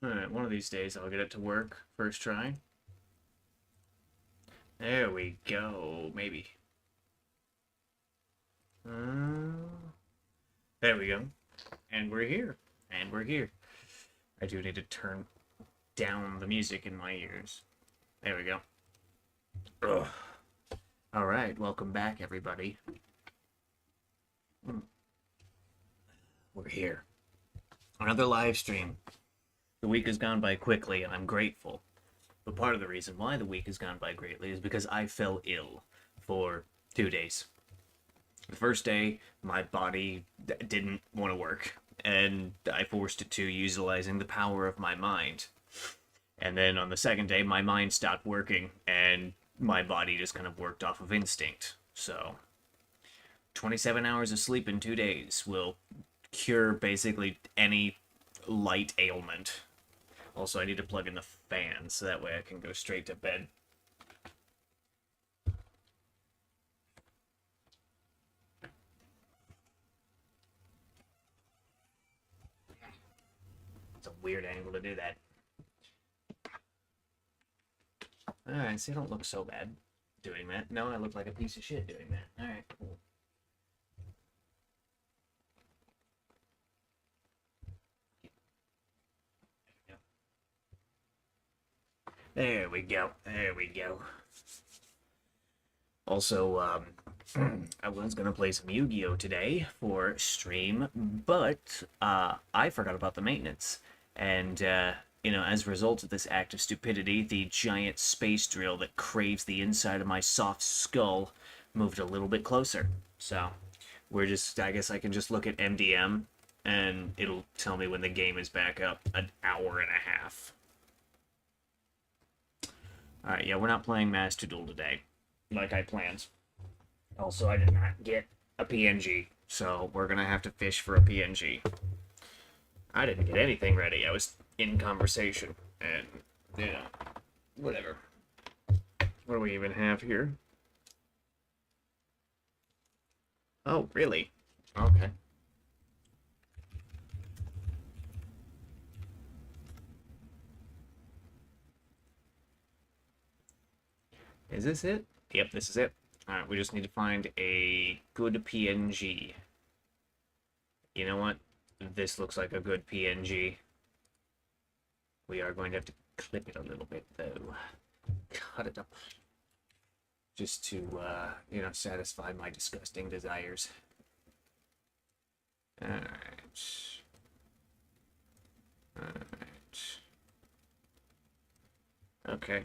Alright, one of these days I'll get it to work. First try. There we go. Maybe. There we go. And we're here. And we're here. I do need to turn down the music in my ears. There we go. Ugh. Alright, welcome back, everybody. We're here. Another live stream. The week has gone by quickly, and I'm grateful. But part of the reason why the week has gone by greatly is because I fell ill for 2 days. The first day, my body didn't want to work, and I forced it to, utilizing the power of my mind. And then on the second day, my mind stopped working, and my body just kind of worked off of instinct. So, 27 hours of sleep in 2 days will cure basically any light ailment. Also, I need to plug in the fan, so that way I can go straight to bed. It's a weird angle to do that. Alright, see, I don't look so bad doing that. No, I look like a piece of shit doing that. Alright, cool. There we go. There we go. Also, I was gonna play some Yu-Gi-Oh today for stream, but I forgot about the maintenance. And as a result of this act of stupidity, the giant space drill that craves the inside of my soft skull moved a little bit closer. So I guess I can just look at MDM and it'll tell me when the game is back up. An hour and a half. Alright, yeah, we're not playing Master Duel today, like I planned. Also, I did not get a PNG, so we're gonna have to fish for a PNG. I didn't get anything ready. I was in conversation, and, whatever. What do we even have here? Oh, really? Okay. Is this it? Yep, this is it. Alright, we just need to find a good PNG. You know what? This looks like a good PNG. We are going to have to clip it a little bit, though. Cut it up. Just to, satisfy my disgusting desires. Alright. Alright. Okay.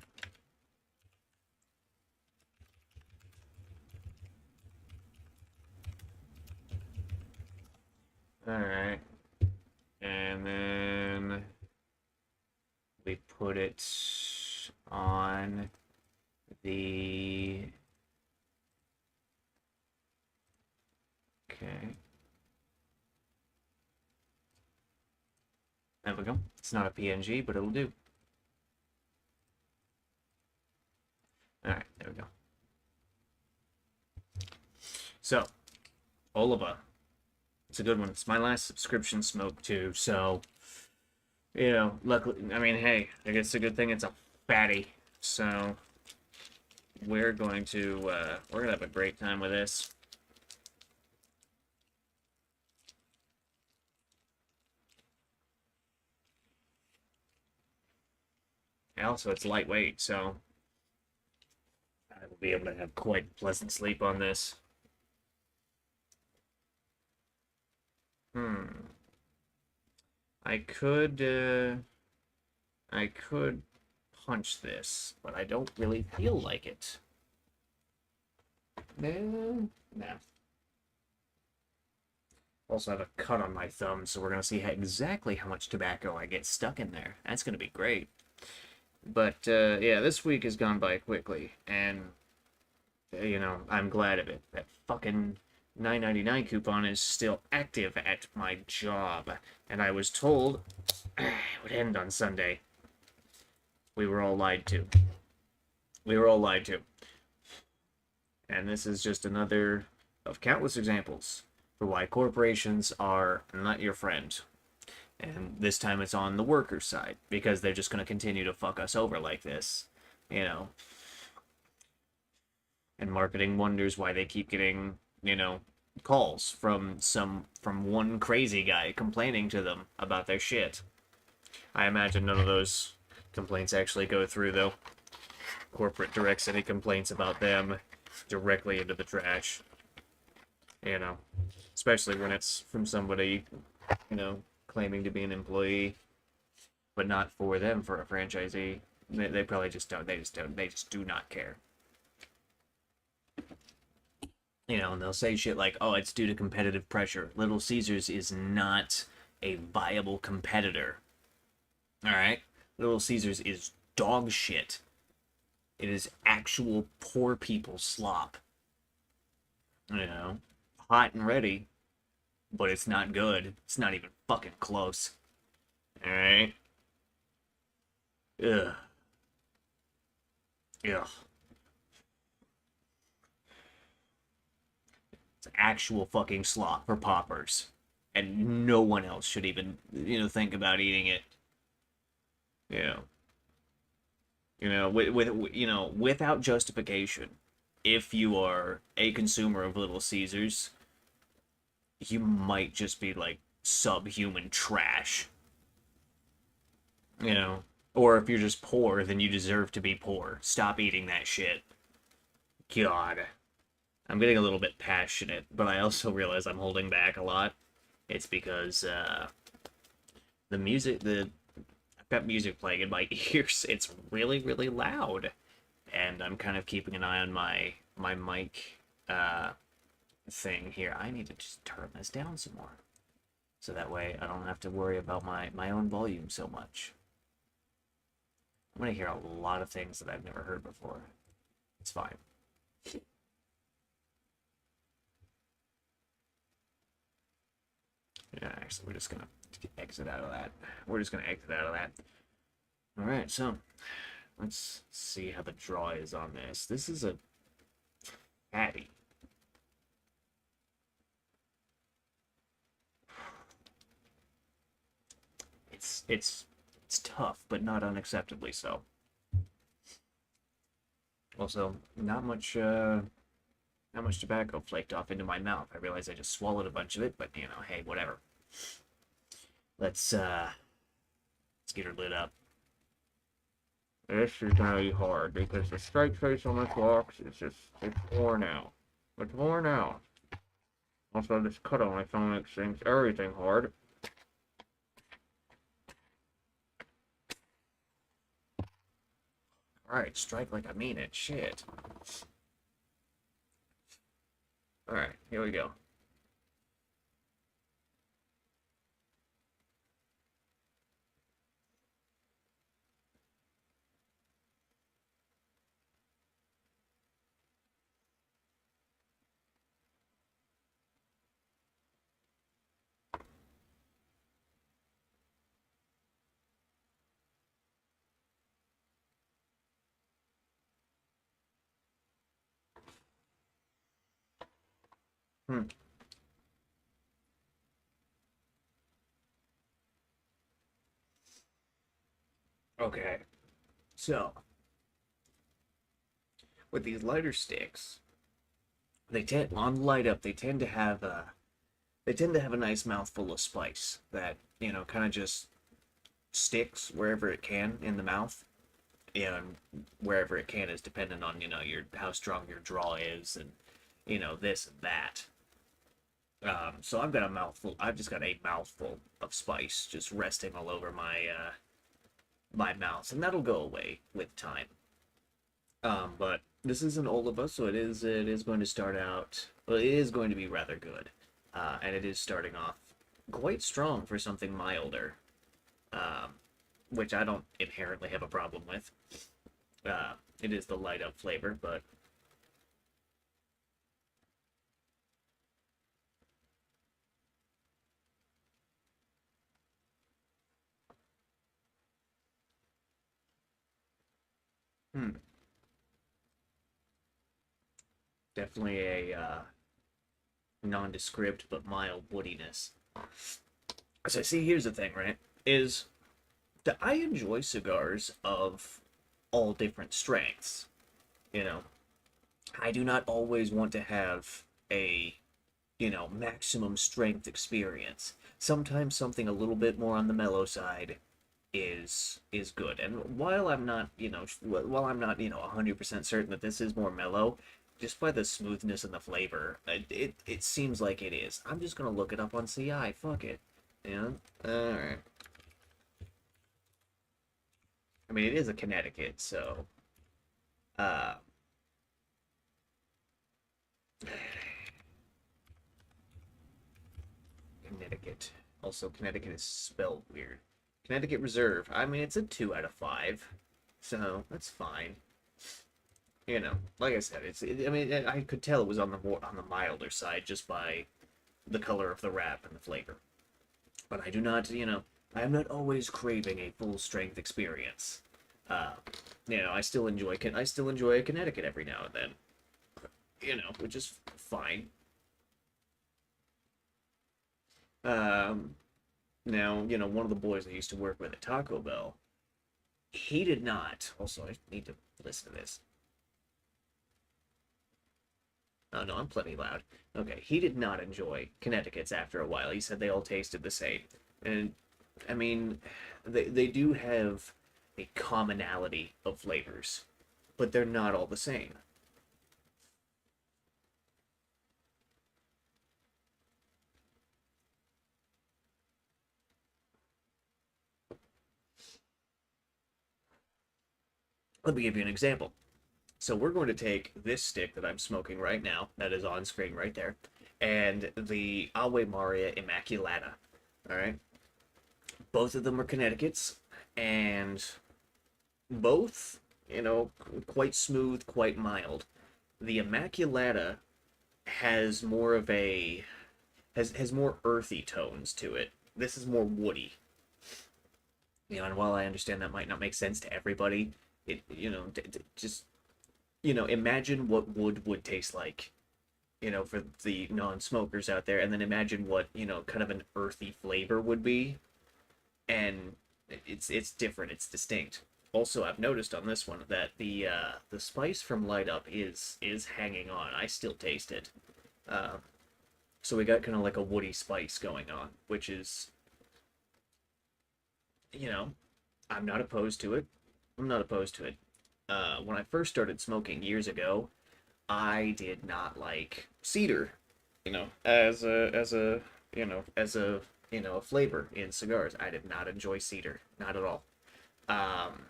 Alright. And then we put it on the... Okay. There we go. It's not a PNG, but it'll do. Alright, there we go. So, Oliva. It's a good one. It's my last subscription smoke, too, so... luckily, I mean, hey, I guess it's a good thing it's a fatty, so... We're gonna have a great time with this. And also, it's lightweight, so... I will be able to have quite pleasant sleep on this. I could punch this, but I don't really feel like it. No. Also have a cut on my thumb, so we're gonna see exactly how much tobacco I get stuck in there. That's gonna be great. But, yeah, this week has gone by quickly, and, I'm glad of it. That fucking $9.99 coupon is still active at my job, and I was told it would end on Sunday. We were all lied to. And this is just another of countless examples for why corporations are not your friend. And this time it's on the workers' side because they're just going to continue to fuck us over like this, you know. And marketing wonders why they keep getting, calls from one crazy guy complaining to them about their shit. I imagine none of those complaints actually go through though. Corporate directs any complaints about them directly into the trash. You know, especially when it's from somebody, claiming to be an employee, but not for them, for a franchisee. They probably just don't. They just don't. They just do not care. And they'll say shit like, "Oh, it's due to competitive pressure." Little Caesars is not a viable competitor. All right, Little Caesars is dog shit. It is actual poor people slop. You know, hot and ready, but it's not good. It's not even fucking close. All right. Ugh. Ugh. It's actual fucking slop for poppers, and no one else should even think about eating it. You know. Without justification. If you are a consumer of Little Caesars, you might just be like subhuman trash. You know, or if you're just poor, then you deserve to be poor. Stop eating that shit. God. I'm getting a little bit passionate, but I also realize I'm holding back a lot. It's because the music, I've got music playing in my ears. It's really, really loud, and I'm kind of keeping an eye on my mic thing here. I need to just turn this down some more, so that way I don't have to worry about my own volume so much. I'm gonna hear a lot of things that I've never heard before. It's fine. Yeah, actually, we're just gonna exit out of that. We're just gonna exit out of that. All right, so let's see how the draw is on this. This is a fatty. It's tough, but not unacceptably so. Also, not much tobacco flaked off into my mouth. I realize I just swallowed a bunch of it, but hey, whatever. Let's get her lit up. This is gonna be hard because the strike face on this box is it's worn out. It's worn out. Also, this cut on my phone makes things everything hard. Alright, strike like I mean it. Shit. Alright, here we go. Hmm. Okay. So, with these lighter sticks, they tend on light up. They tend to have a nice mouthful of spice that kind of just sticks wherever it can in the mouth, and wherever it can is dependent on your how strong your draw is, and this and that. So I've got a mouthful. I've just got a mouthful of spice just resting all over my mouth, and that'll go away with time. But this is an Oliva, so it is going to start out. Well, it is going to be rather good, and it is starting off quite strong for something milder, um, which I don't inherently have a problem with. It is the light up flavor, but hmm, definitely a nondescript but mild woodiness. So see, here's the thing, right? Is that I enjoy cigars of all different strengths. You know, I do not always want to have a, maximum strength experience. Sometimes something a little bit more on the mellow side is good. And while I'm not, while I'm not, 100% certain that this is more mellow, just by the smoothness and the flavor, it seems like it is. I'm just gonna look it up on CI. Fuck it. Yeah. All right. I mean, it is a Connecticut, so uh, Connecticut. Also, Connecticut is spelled weird. Connecticut Reserve. I mean, it's a 2 out of 5, so that's fine. Like I said, I mean, I could tell it was on the milder side just by the color of the wrap and the flavor. But I do not, I am not always craving a full strength experience. Uh, I still enjoy a Connecticut every now and then. Which is fine. Um, Now, one of the boys I used to work with at Taco Bell, he did not. Also, I need to listen to this. Oh no, I'm plenty loud. Okay, he did not enjoy Connecticut's after a while. He said they all tasted the same. And I mean, they do have a commonality of flavors, but they're not all the same. Let me give you an example. So we're going to take this stick that I'm smoking right now, that is on screen right there, and the Ave Maria Immaculata. All right, both of them are Connecticut's, and both, quite smooth, quite mild. The Immaculata has more of a has more earthy tones to it. This is more woody. And while I understand that might not make sense to everybody, it just imagine what wood would taste like, for the non-smokers out there, and then imagine what kind of an earthy flavor would be, and it's different, it's distinct. Also, I've noticed on this one that the spice from Light Up is hanging on. I still taste it. Uh, so we got kind of like a woody spice going on, which is, you know, I'm not opposed to it. I'm not opposed to it. When I first started smoking years ago, I did not like cedar, as a flavor in cigars. I did not enjoy cedar, not at all. Um,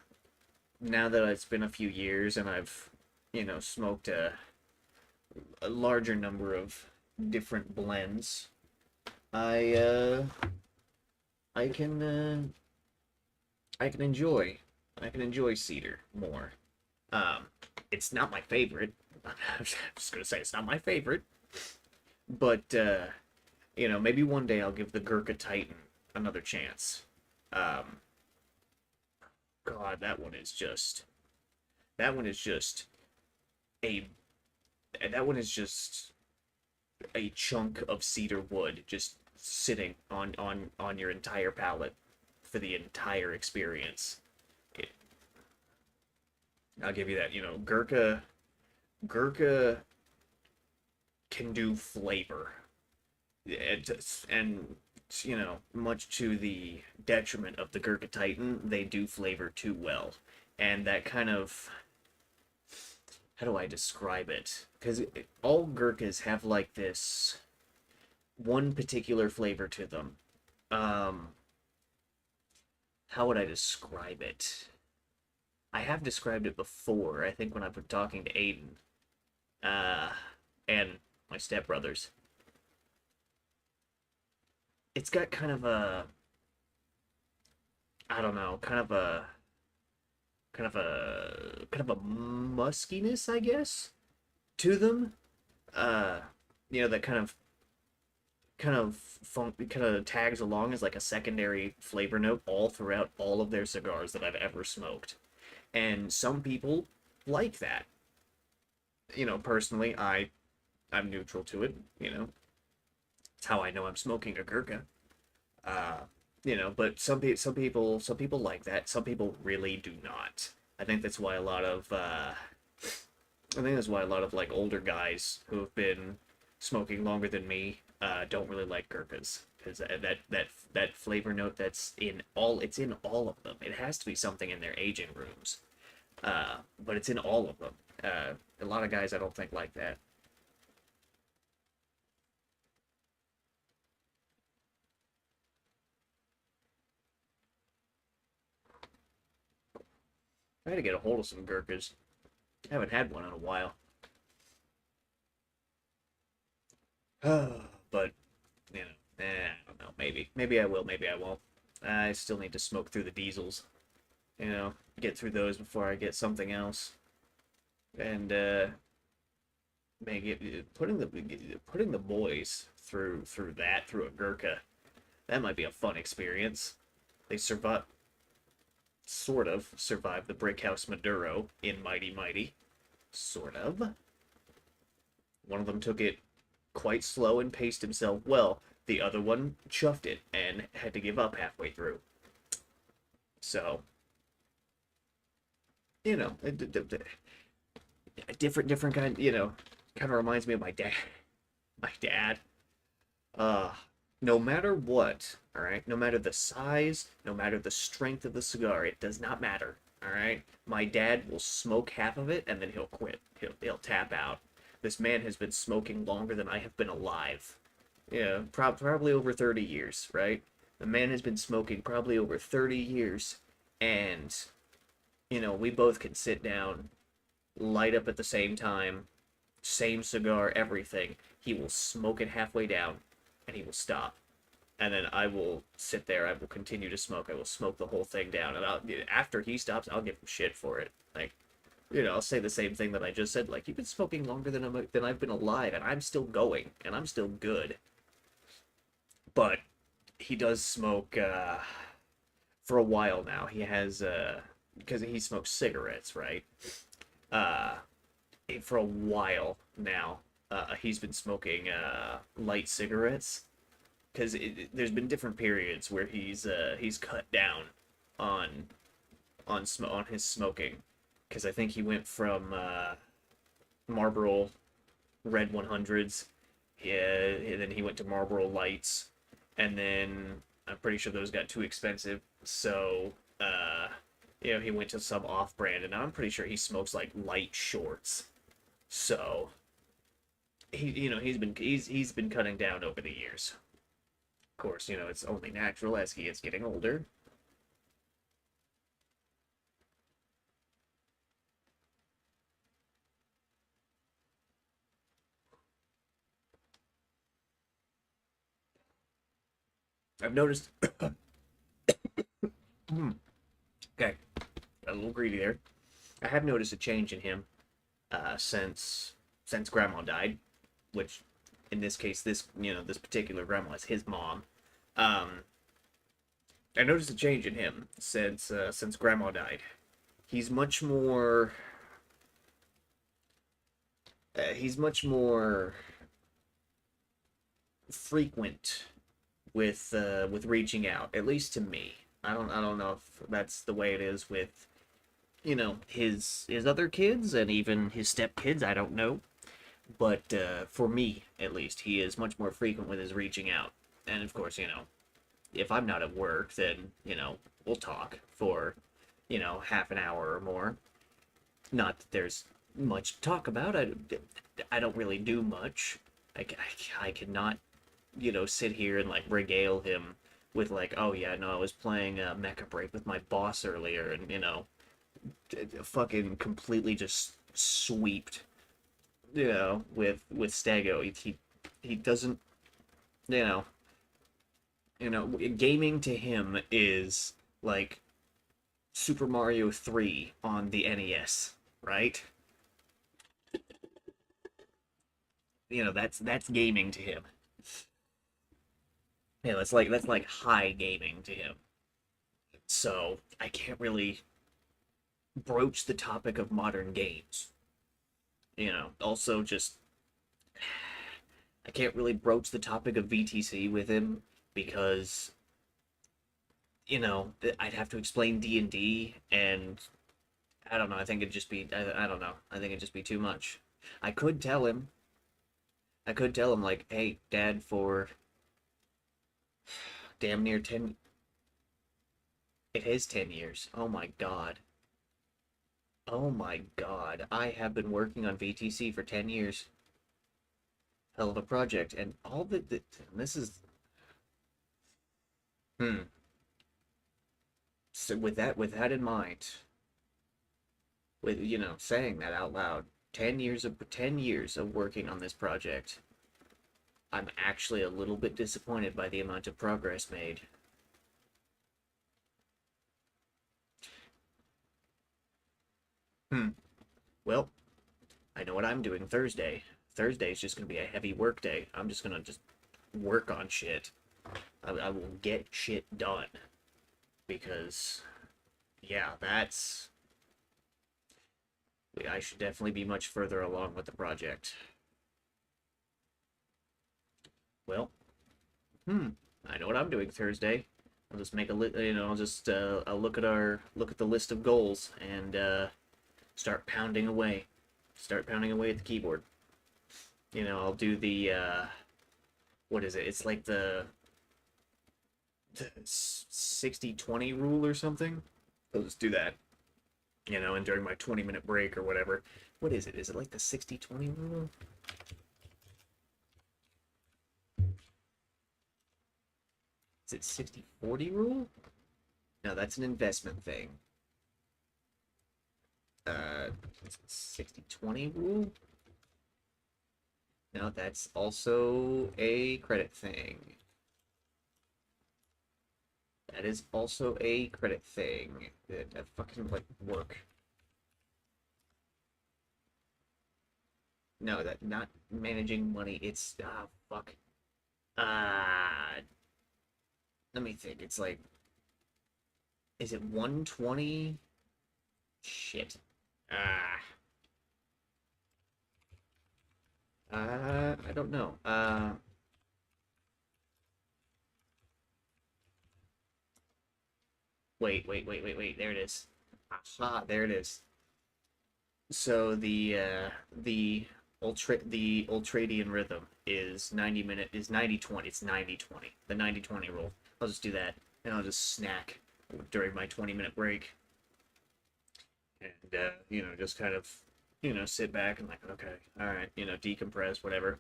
Now that it's been a few years and I've, smoked a larger number of different blends, I uh, I can I can enjoy I can enjoy cedar more. Um, it's not my favorite. I'm just gonna say it's not my favorite, but maybe one day I'll give the Gurkha Titan another chance. Um, God, that one is just a that one is just a chunk of cedar wood just sitting on your entire palate for the entire experience. It, I'll give you that. Gurkha can do flavor, and much to the detriment of the Gurkha Titan, they do flavor too well, and that kind of, how do I describe it? Because all Gurkhas have like this one particular flavor to them. Um, how would I describe it? I have described it before. I think when I've been talking to Aiden, uh, and my stepbrothers. It's got kind of a, I don't know, kind of a muskiness, I guess, to them. Uh, that kind of tags along as like a secondary flavor note all throughout all of their cigars that I've ever smoked. And some people like that. Personally, I'm neutral to it. It's how I know I'm smoking a Gurkha. Uh, but some people like that. Some people really do not. I think that's why a lot of I think that's why a lot of like older guys who have been smoking longer than me don't really like Gurkhas because that flavor note it's in all of them. It has to be something in their aging rooms, but it's in all of them. A lot of guys I don't think like that. I had to get a hold of some Gurkhas. I haven't had one in a while. But I don't know. Maybe I will. Maybe I won't. I still need to smoke through the diesels. Get through those before I get something else. And make it putting the boys through a Gurkha. That might be a fun experience. They sort of survived the Brick House Maduro in Mighty Mighty. Sort of. One of them took it quite slow and paced himself well. The other one chuffed it and had to give up halfway through. So, a different kind, kind of reminds me of my dad. My dad. Uh, no matter what, all right, no matter the size, no matter the strength of the cigar, it does not matter, all right? My dad will smoke half of it and then he'll quit. He'll tap out. This man has been smoking longer than I have been alive. Yeah, probably over 30 years, right? The man has been smoking probably over 30 years, and, we both can sit down, light up at the same time, same cigar, everything. He will smoke it halfway down, and he will stop. And then I will sit there, I will continue to smoke, I will smoke the whole thing down, and after he stops, I'll give him shit for it. Like, I'll say the same thing that I just said. Like, you've been smoking longer than I've been alive, and I'm still going, and I'm still good. But he does smoke for a while now. He has because he smokes cigarettes, right? Uh, for a while now, he's been smoking light cigarettes because there's been different periods where he's cut down on on his smoking because I think he went from Marlboro Red 100s, yeah, and then he went to Marlboro Lights, and then I'm pretty sure those got too expensive, so he went to some off-brand, and I'm pretty sure he smokes like light shorts. So he's been cutting down over the years. Of course, it's only natural as he is getting older. I've noticed. Okay, got a little greedy there. I have noticed a change in him since Grandma died, which in this case, this particular grandma is his mom. Um, I noticed a change in him since Grandma died. He's much more. He's much more frequent with reaching out, at least to me. I don't know if that's the way it is with his other kids and even his stepkids. I don't know, but for me at least, he is much more frequent with his reaching out. And of course, if I'm not at work, then we'll talk for half an hour or more. Not that there's much to talk about. I don't really do much. I cannot sit here and like regale him with like, oh yeah, no, I was playing Mecha Break with my boss earlier, and fucking completely just sweeped, with Stego. He doesn't, you know, gaming to him is like Super Mario 3 on the NES, right? That's gaming to him. Yeah, that's like high gaming to him. So I can't really broach the topic of modern games. Also just I can't really broach the topic of VTC with him because I'd have to explain D&D, and I don't know. I think it'd just be, I don't know. I think it'd just be too much. I could tell him, I could tell him, like, hey, Dad, for damn near 10, it is 10 years. Oh my God. Oh my God. I have been working on VTC for 10 years. Hell of a project. And all this is, hmm. So with that in mind, with, saying that out loud, 10 years of working on this project, I'm actually a little bit disappointed by the amount of progress made. Hmm. Well, I know what I'm doing Thursday. Thursday is just gonna be a heavy work day. I'm just gonna just work on shit. I will get shit done because, yeah, I should definitely be much further along with the project. Well, hmm. I know what I'm doing Thursday. I'll just make a I'll just I'll look at the list of goals and start pounding away. Start pounding away at the keyboard. I'll do the what is it? It's like the 60-20 rule or something. I'll just do that. And during my 20-minute break or whatever. What is it? Is it like the 60-20 rule? Is it 60-40 rule? No, that's an investment thing. 60-20 rule? No, that's also a credit thing. That is also a credit thing. That fucking like work. No, that not managing money. It's fuck. Uh Let me think. It's like, is it 120? Shit. Ah. I don't know. Wait. There it is. Aha, there it is. So the ultradian rhythm is 90-20. It's 90-20. The 90-20 rule. I'll just do that, and I'll just snack during my 20-minute break, and just kind of sit back and like, okay, all right, decompress, whatever.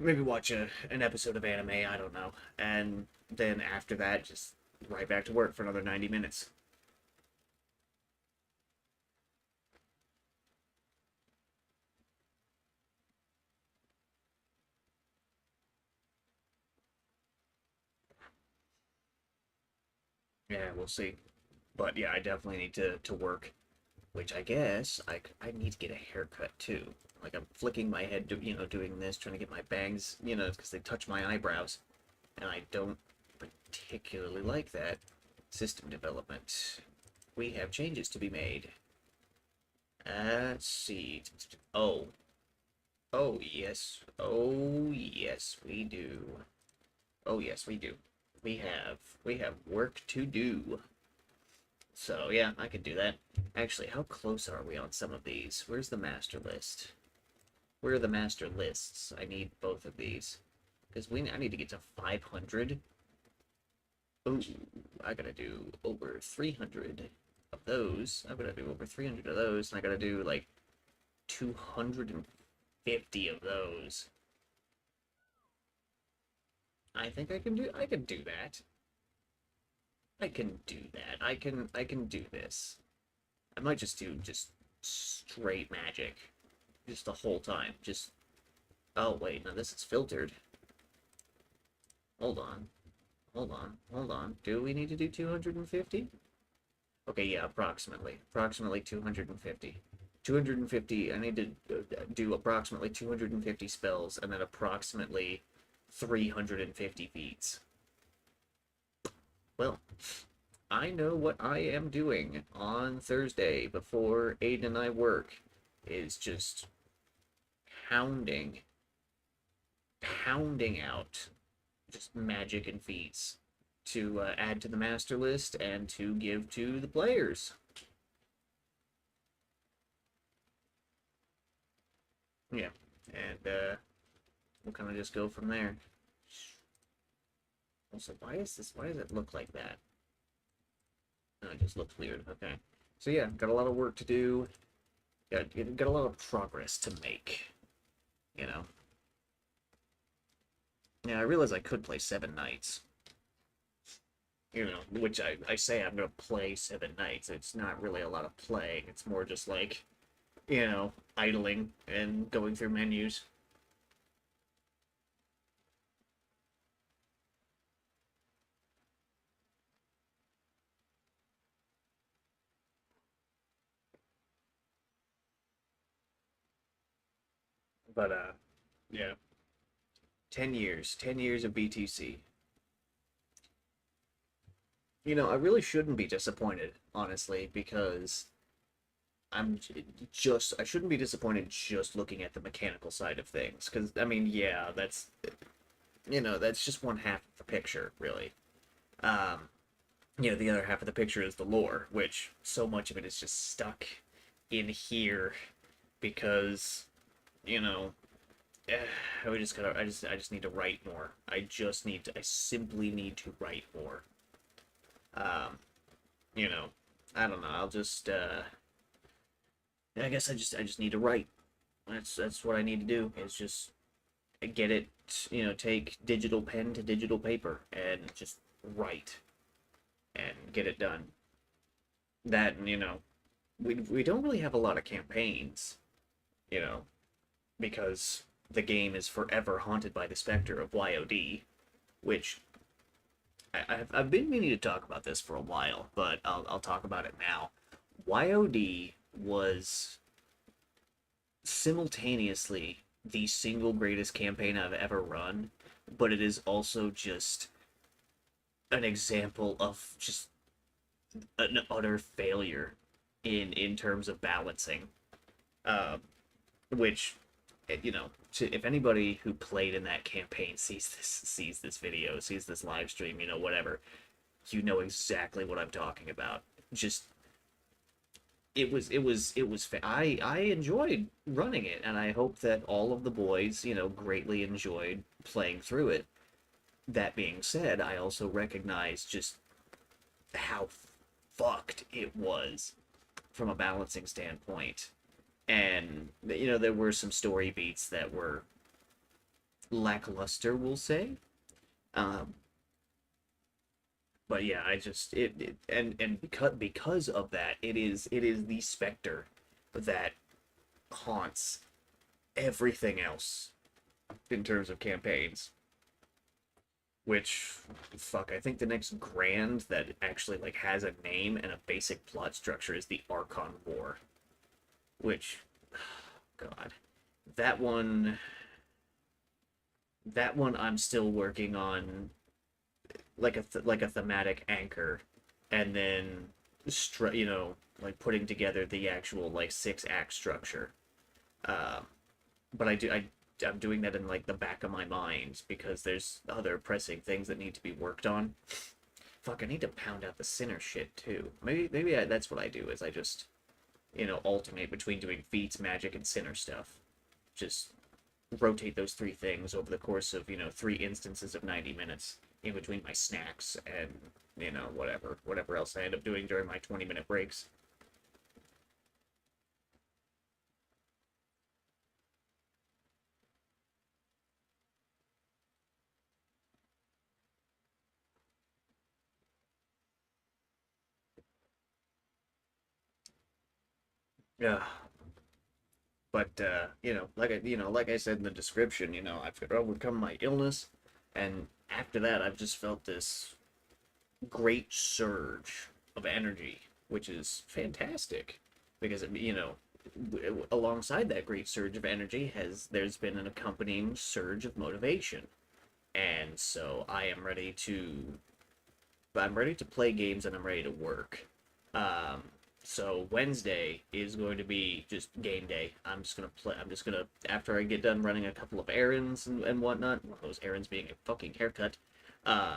Maybe watch an episode of anime. I don't know, and then after that, just right back to work for another 90 minutes. Yeah, we'll see. But yeah, I definitely need to work, which I guess I need to get a haircut too. Like I'm flicking my head, doing this, trying to get my bangs, because they touch my eyebrows, and I don't particularly like that. System development. We have changes to be made. Let's see. Oh, oh yes, oh yes, we do. Oh yes, we do. We have work to do. So yeah, I could do that. Actually, how close are we on some of these? Where's the master list? Where are the master lists? I need both of these. Because I need to get to 500. Ooh, I gotta do over 300 of those. I'm gonna do over 300 of those, and I gotta do like 250 of those. I think I can do that. I can do that. I can do this. I might just do just straight magic. Just the whole time. Just, oh wait, no, this is filtered. Hold on. Hold on. Do we need to do 250? Okay, yeah, approximately. Approximately 250. 250, I need to do approximately 250 spells and then approximately 350 feats. Well, I know what I am doing on Thursday before Aiden and I work is just pounding out just magic and feats. to add to the master list and to give to the players. Yeah, and we'll kind of just go from there. Also, why is this? Why does it look like that? No, it just looks weird. Okay, so yeah, got a lot of work to do. Got a lot of progress to make. You know. Yeah, I realize I could play 7 nights. You know, which I say I'm gonna play 7 nights. It's not really a lot of playing. It's more just like, idling and going through menus. But yeah, 10 years of BTC. I really shouldn't be disappointed, honestly, because I'm I shouldn't be disappointed just looking at the mechanical side of things. Because, I mean, yeah, that's just one half of the picture, really. Um, the other half of the picture is the lore, which so much of it is just stuck in here because, you know, I just need to write more. I simply need to write more. Um, you know, I don't know. I guess I just need to write. That's what I need to do is just get it, take digital pen to digital paper and just write and get it done. That, we don't really have a lot of campaigns, you know, because the game is forever haunted by the specter of YOD, which I've been meaning to talk about this for a while, but I'll talk about it now. YOD was simultaneously the single greatest campaign I've ever run, but it is also just an example of just an utter failure in terms of balancing. Um, which, if anybody who played in that campaign sees this video, sees this live stream, whatever, you know exactly what I'm talking about. Just I enjoyed running it, and I hope that all of the boys, greatly enjoyed playing through it. That being said, I also recognize just how fucked it was from a balancing standpoint. And there were some story beats that were lackluster, we'll say. Um, but yeah, I just and because of that, it is the specter that haunts everything else in terms of campaigns. Which, fuck, I think the next grand that actually like has a name and a basic plot structure is the Archon War. Which, God, that one, that one I'm still working on, like a thematic anchor, and then, like putting together the actual like 6 act structure. Um, but I'm doing that in like the back of my mind because there's other pressing things that need to be worked on. Fuck, I need to pound out the sinner shit too. Maybe that's what I do is I just alternate between doing feats, magic, and sinner stuff. Just rotate those 3 things over the course of 3 instances of 90 minutes in between my snacks and whatever else I end up doing during my 20-minute breaks. Yeah, but like I said in the description, I've overcome my illness, and after that, I've just felt this great surge of energy, which is fantastic because alongside that great surge of energy there's been an accompanying surge of motivation, and so I'm ready to play games and I'm ready to work. Um, so Wednesday is going to be just game day. I'm just gonna play. I'm just gonna after I get done running a couple of errands and whatnot. One of those errands being a fucking haircut. Uh,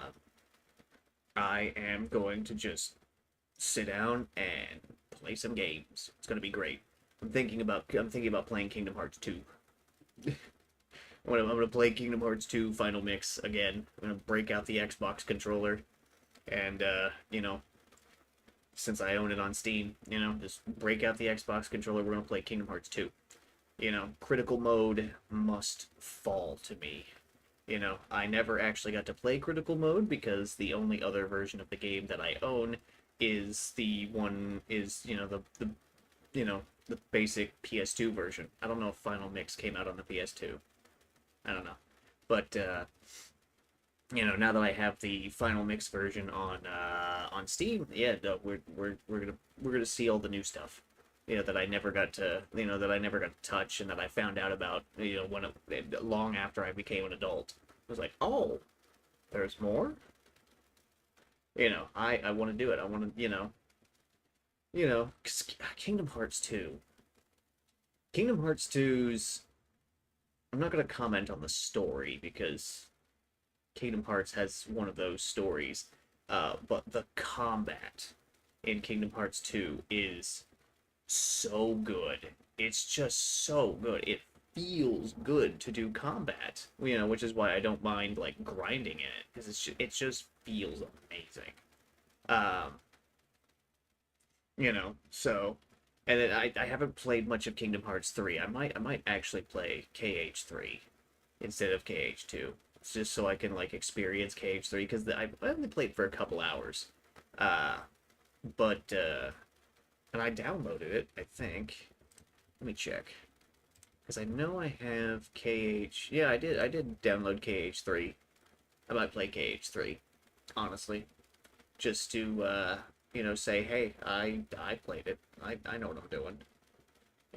I am going to just sit down and play some games. It's gonna be great. I'm thinking about playing Kingdom Hearts 2. I'm gonna play Kingdom Hearts 2 Final Mix again. I'm gonna break out the Xbox controller and since I own it on Steam, just break out the Xbox controller. We're gonna play Kingdom Hearts 2. Critical mode must fall to me. I never actually got to play critical mode because the only other version of the game that I own is the basic PS2 version. I don't know if Final Mix came out on the PS2. I don't know. But now that I have the Final Mix version on Steam, yeah, no, we're gonna see all the new stuff. That I never got to touch and that I found out about, long after I became an adult. I was like, oh, there's more. I want to do it. I want to, 'cause Kingdom Hearts 2. Kingdom Hearts 2's. I'm not gonna comment on the story because Kingdom Hearts has one of those stories, but the combat in Kingdom Hearts 2 is so good. It's just so good. It feels good to do combat, which is why I don't mind like grinding in it because it just feels amazing. Um, so and then I haven't played much of Kingdom Hearts 3. I might actually play KH3 instead of KH2. It's just so I can like experience KH3 because I only played for a couple hours. Uh but and I downloaded it, I think. Let me check. Because I know I have KH. Yeah, I did download KH3. I might play KH3, honestly. Just to say, hey, I played it. I know what I'm doing.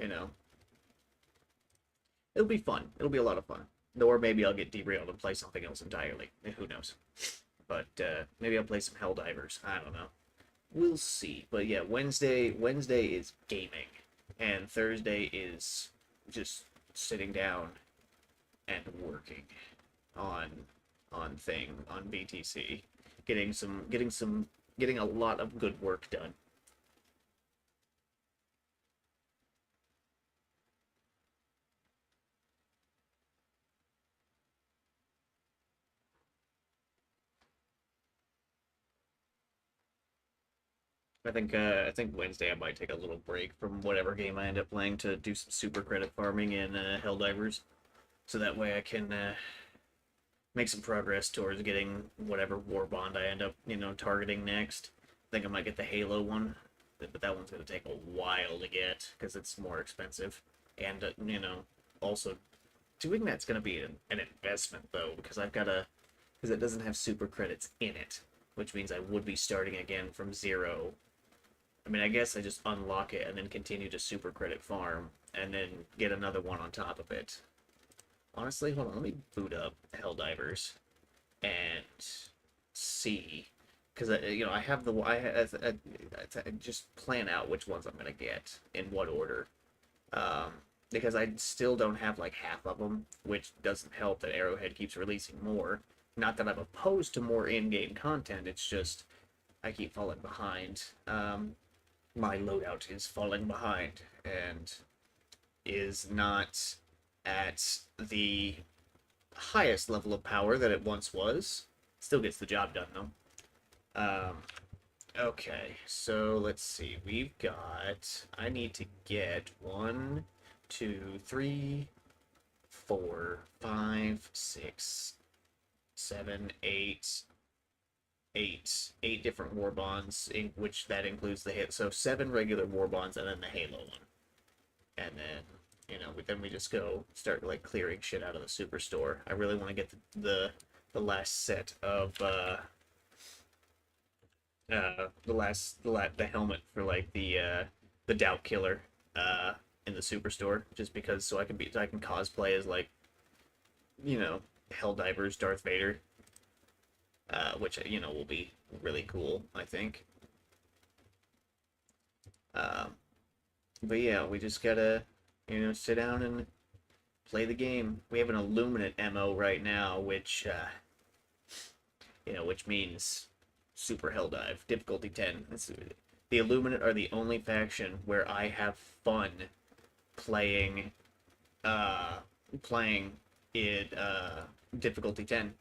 You know. It'll be fun. It'll be a lot of fun. Or maybe I'll get derailed and play something else entirely. Who knows? But maybe I'll play some Helldivers. I don't know. We'll see. But yeah, Wednesday is gaming, and Thursday is just sitting down and working on on BTC, getting a lot of good work done. I think Wednesday I might take a little break from whatever game I end up playing to do some super credit farming in Helldivers, so that way I can make some progress towards getting whatever war bond I end up targeting next. I think I might get the Halo one, but that one's gonna take a while to get because it's more expensive, and also doing that's gonna be an investment though because because it doesn't have super credits in it, which means I would be starting again from zero. I mean, I guess I just unlock it and then continue to super credit farm and then get another one on top of it. Honestly, hold on, let me boot up Helldivers and see, because I have I just plan out which ones I'm gonna get in what order. Um, because I still don't have like half of them, which doesn't help that Arrowhead keeps releasing more. Not that I'm opposed to more in-game content, it's just I keep falling behind. My loadout is falling behind and is not at the highest level of power that it once was. Still gets the job done though. Okay, so let's see. We've got. I need to get 1, 2, 3, 4, 5, 6, 7, 8, eight different war bonds, in which that includes the hit. So 7 regular war bonds and then the Halo one, and then we just go start like clearing shit out of the superstore. I really want to get the last set of the helmet for like the Doubt Killer in the superstore, just because so I can cosplay as like you know Helldivers Darth Vader, which will be really cool, I think. Um, but yeah, we just gotta sit down and play the game. We have an Illuminate MO right now, which which means Super Helldive, difficulty 10. The Illuminate are the only faction where I have fun playing uh playing it difficulty 10.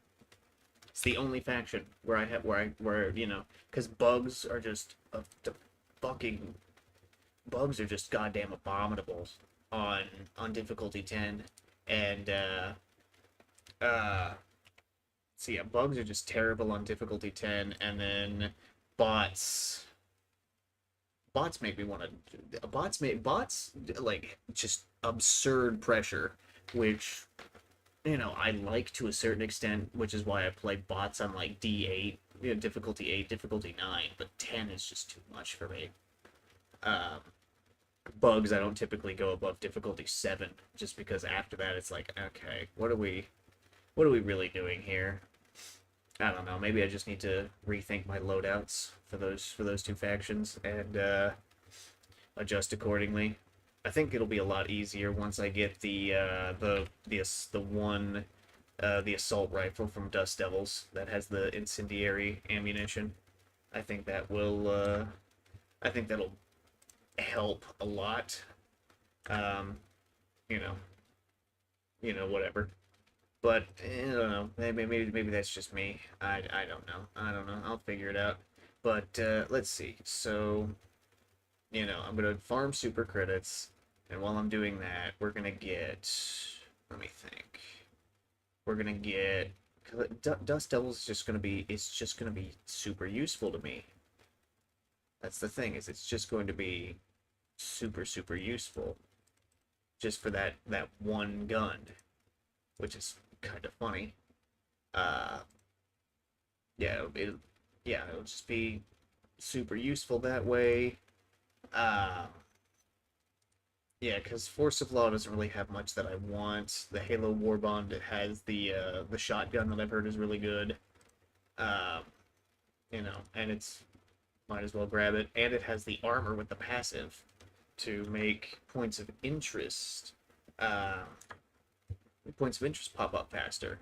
It's the only faction where I have where because bugs are just the fucking bugs are just goddamn abominable on difficulty 10, and uh so yeah, bugs are just terrible on difficulty 10, and then bots bots make me want to bots like just absurd pressure, which I like to a certain extent, which is why I play bots on like D8, difficulty 8, difficulty 9, but 10 is just too much for me. Um, Bugs, I don't typically go above difficulty 7, just because after that it's like, okay, what are we really doing here? I don't know. Maybe I just need to rethink my loadouts for those two factions and adjust accordingly. I think it'll be a lot easier once I get the assault rifle from Dust Devils that has the incendiary ammunition. I think I think that'll help a lot. Um, you know, whatever. But I don't know. Maybe that's just me. I don't know. I don't know. I'll figure it out. But let's see. So I'm gonna farm super credits, and while I'm doing that, we're gonna get. Let me think. We're gonna get. Dust Devils is just gonna be. It's just gonna be super useful to me. That's the thing. Is it's just going to be super useful, just for that one gun, which is kind of funny. Uh, yeah, it'll just be super useful that way. Uh, yeah, because Force of Law doesn't really have much that I want. The Halo Warbond, it has the shotgun that I've heard is really good. Um, and it's might as well grab it. And it has the armor with the passive to make uh, points of interest pop up faster.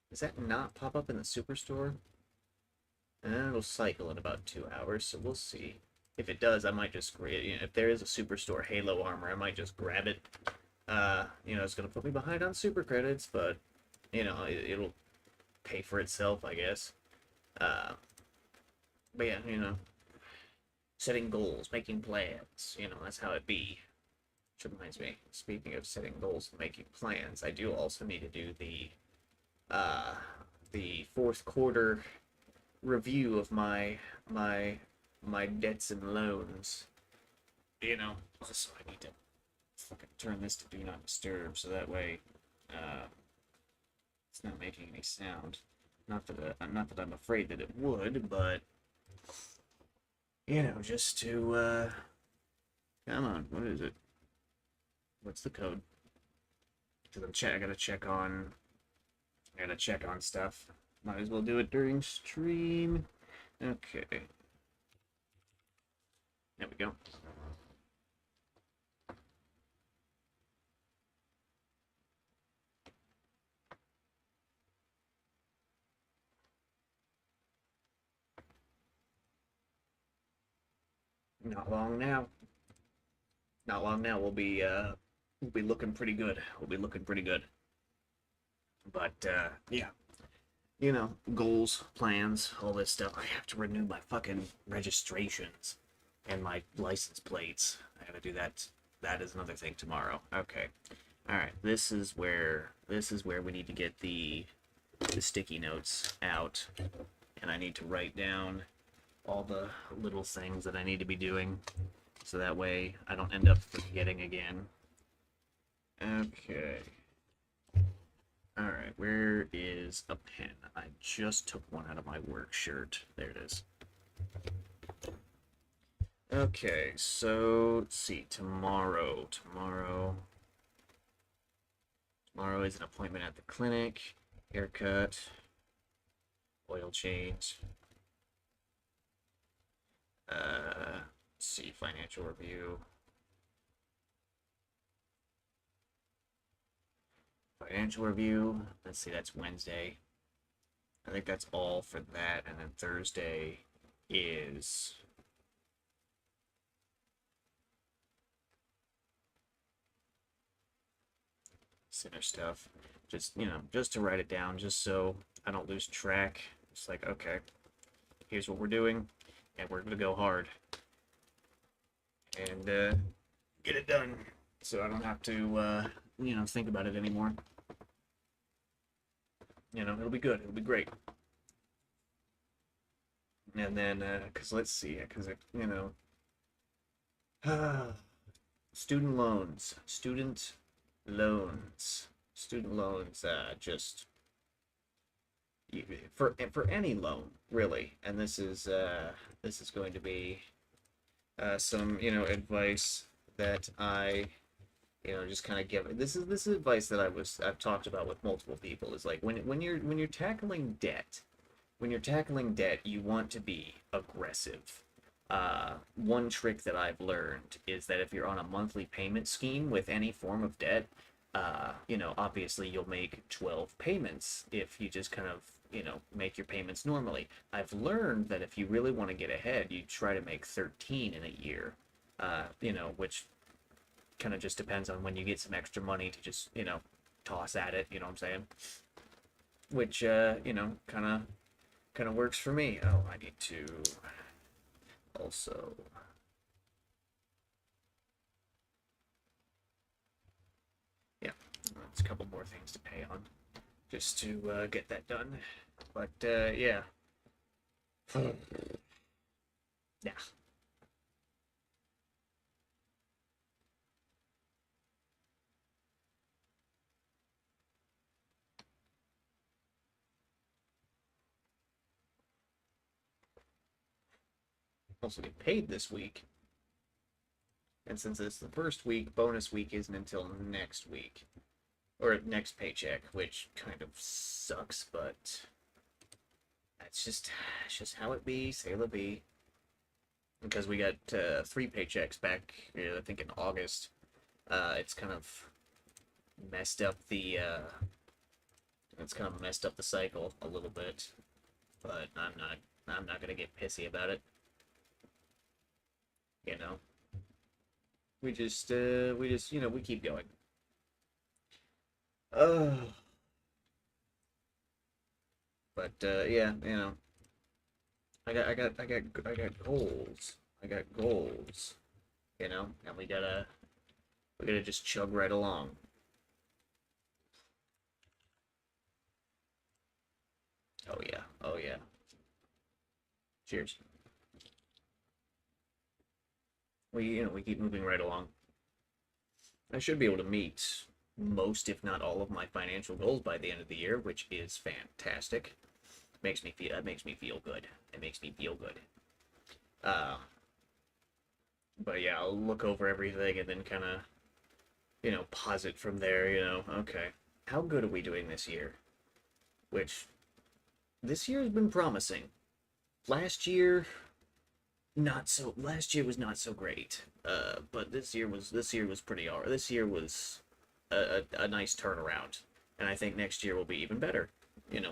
Does that not pop up in the superstore? And it'll cycle in about 2 hours, so we'll see. If it does, I might just if there is a superstore Halo armor, I might just grab it. It's gonna put me behind on super credits, but it'll pay for itself, I guess. Uh, but yeah, setting goals, making plans, that's how it be. Which reminds me, speaking of setting goals and making plans, I do also need to do uh, the fourth quarter review of my debts and loans. Also I need to fucking turn this to do not disturb, so that way it's not making any sound. Not that I'm afraid that it would, but just to come on, what is it? What's the code? Because I gotta check on stuff. Might as well do it during stream. Okay. There we go. Not long now. Not long now. We'll be looking pretty good. We'll be looking pretty good. But yeah, goals, plans, all this stuff. I have to renew my fucking registrations and my license plates. I gotta do that. That is another thing tomorrow. Okay. All right. This is where we need to get the sticky notes out, and I need to write down all the little things that I need to be doing, so that way I don't end up forgetting again. Okay. Alright, where is a pen? I just took one out of my work shirt. There it is. Okay, so let's see. Tomorrow is an appointment at the clinic. Haircut. Oil change. Let's see, financial review. Financial review. Let's see, that's Wednesday. I think that's all for that. And then Thursday is center stuff. Just, just to write it down, just so I don't lose track. It's like, okay, here's what we're doing, and we're gonna go hard and get it done, so I don't have to, think about it anymore. It'll be good. It'll be great. And then, cause let's see, cause student loans, student loans, just for any loan really, and this is going to be some advice that I just kind of give. This is advice that I've talked about with multiple people. Is like when you're tackling debt, you want to be aggressive. One trick that I've learned is that if you're on a monthly payment scheme with any form of debt, obviously you'll make 12 payments if you just kind of, make your payments normally. I've learned that if you really want to get ahead, you try to make 13 in a year, which kind of just depends on when you get some extra money to just, toss at it, you know what I'm saying? Which, kind of works for me. Oh, I need to also, yeah, there's a couple more things to pay on just to get that done. But yeah, yeah. Also get paid this week, and since it's the first week, bonus week isn't until next week or next paycheck, which kind of sucks, but it's just how it be, say la be. Because we got 3 paychecks back, I think in August. It's kind of messed up the cycle a little bit, but I'm not gonna get pissy about it. You know, we keep going. Uh, but yeah, I got goals. I got goals. And we gotta just chug right along. Oh yeah, oh yeah. Cheers. We keep moving right along. I should be able to meet most, if not all, of my financial goals by the end of the year, which is fantastic. That makes me feel good. It makes me feel good. Uh, but yeah, I'll look over everything and then kind of, pause it from there. Okay, how good are we doing this year? Which this year has been promising. Last year, not so. Last year was not so great. But this year was pretty alright. This year was a nice turnaround, and I think next year will be even better.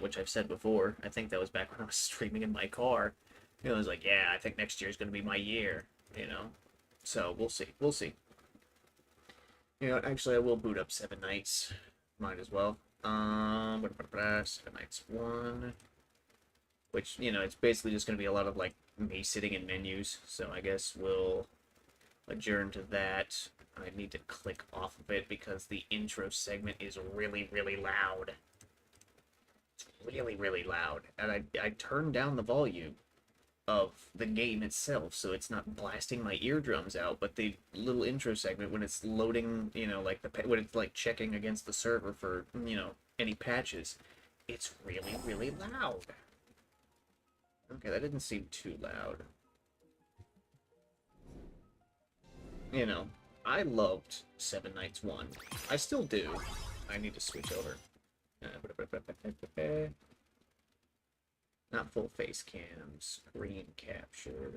Which I've said before. I think that was back when I was streaming in my car. I was like, yeah, I think next year is going to be my year. So we'll see. We'll see. Actually, I will boot up Seven Nights. Might as well. Seven Nights 1. Which, it's basically just going to be a lot of, like, me sitting in menus. So I guess we'll adjourn to that. I need to click off of it because the intro segment is really, really loud. It's really, really loud. And I turned down the volume of the game itself so it's not blasting my eardrums out, but the little intro segment when it's loading, like when it's like checking against the server for, any patches, it's really, really loud. Okay, that didn't seem too loud. I loved Seven Nights 1. I still do. I need to switch over. Not full face cam, screen capture,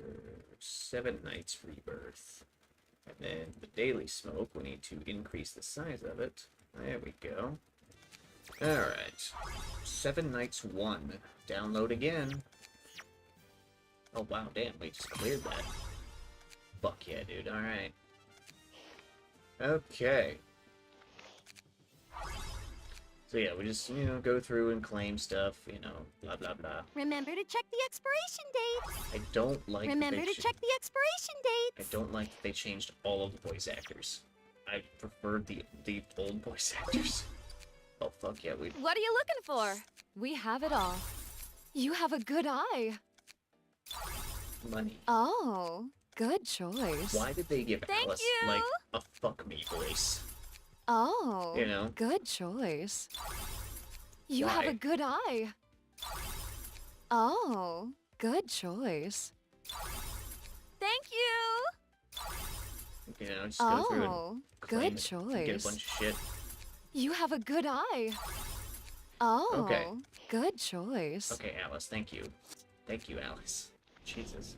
Seven Nights Rebirth. And then the daily smoke, we need to increase the size of it. There we go. Alright. 7 Nights 1. Download again. Oh wow, damn, we just cleared that. Fuck yeah, dude, alright. Okay. So yeah, we just, you know, go through and claim stuff, you know, blah blah blah. Remember to check the expiration dates. I don't like Remember to check the expiration I dates. don't like that they changed all of the voice actors. I preferred the old voice actors. Oh fuck yeah, we What are you looking for? We have it all. You have a good eye. money. Oh, good choice. Why did they give Thank Alice you. like a fuck me voice? Oh, You know? good choice. You have Why? a good eye. Oh, good choice. Thank you. You know, just go through and Oh, claim good it and get a choice. bunch of shit. You have a good eye. Oh, Okay. good choice. Okay, Alice, thank you. Thank you, Alice. Jesus.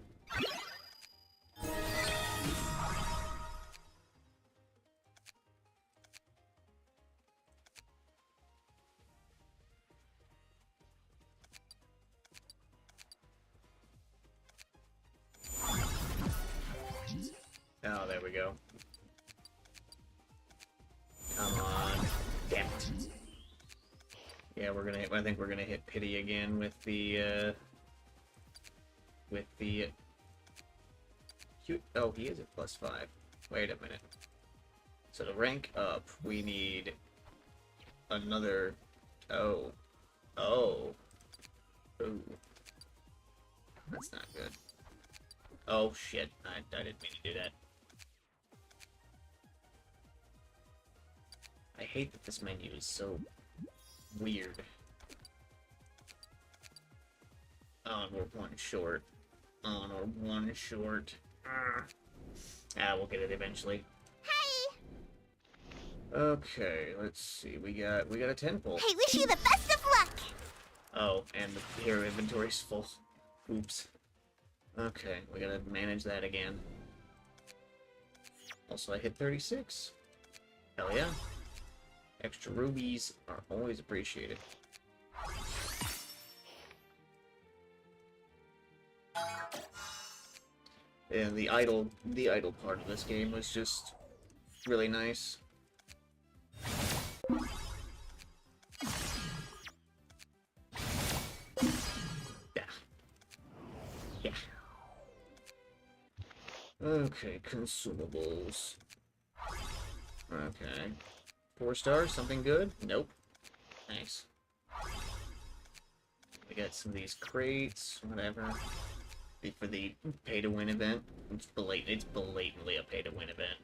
Oh, there we go. Come on. Damn it. Yeah, we're gonna. I think we're gonna hit pity again with the. Oh, he is at +5. Wait a minute. So to rank up, we need another. Oh. Oh. Ooh. That's not good. Oh shit! I didn't mean to do that. I hate that this menu is so weird. Oh, and we're one short. Oh, and we're one short. Ah, we'll get it eventually. Hey. Okay, let's see. We got a 10 pull. I wish you the best of luck. Oh, and the hero inventory's full. Oops. Okay, we gotta manage that again. Also, I hit 36. Hell yeah. Extra rubies are always appreciated. And the idle part of this game was just really nice. Yeah. Yeah. Okay, consumables. Okay. 4 stars, something good? Nope. Nice. We got some of these crates, whatever. For the pay-to-win event. It's blatantly a pay-to-win event.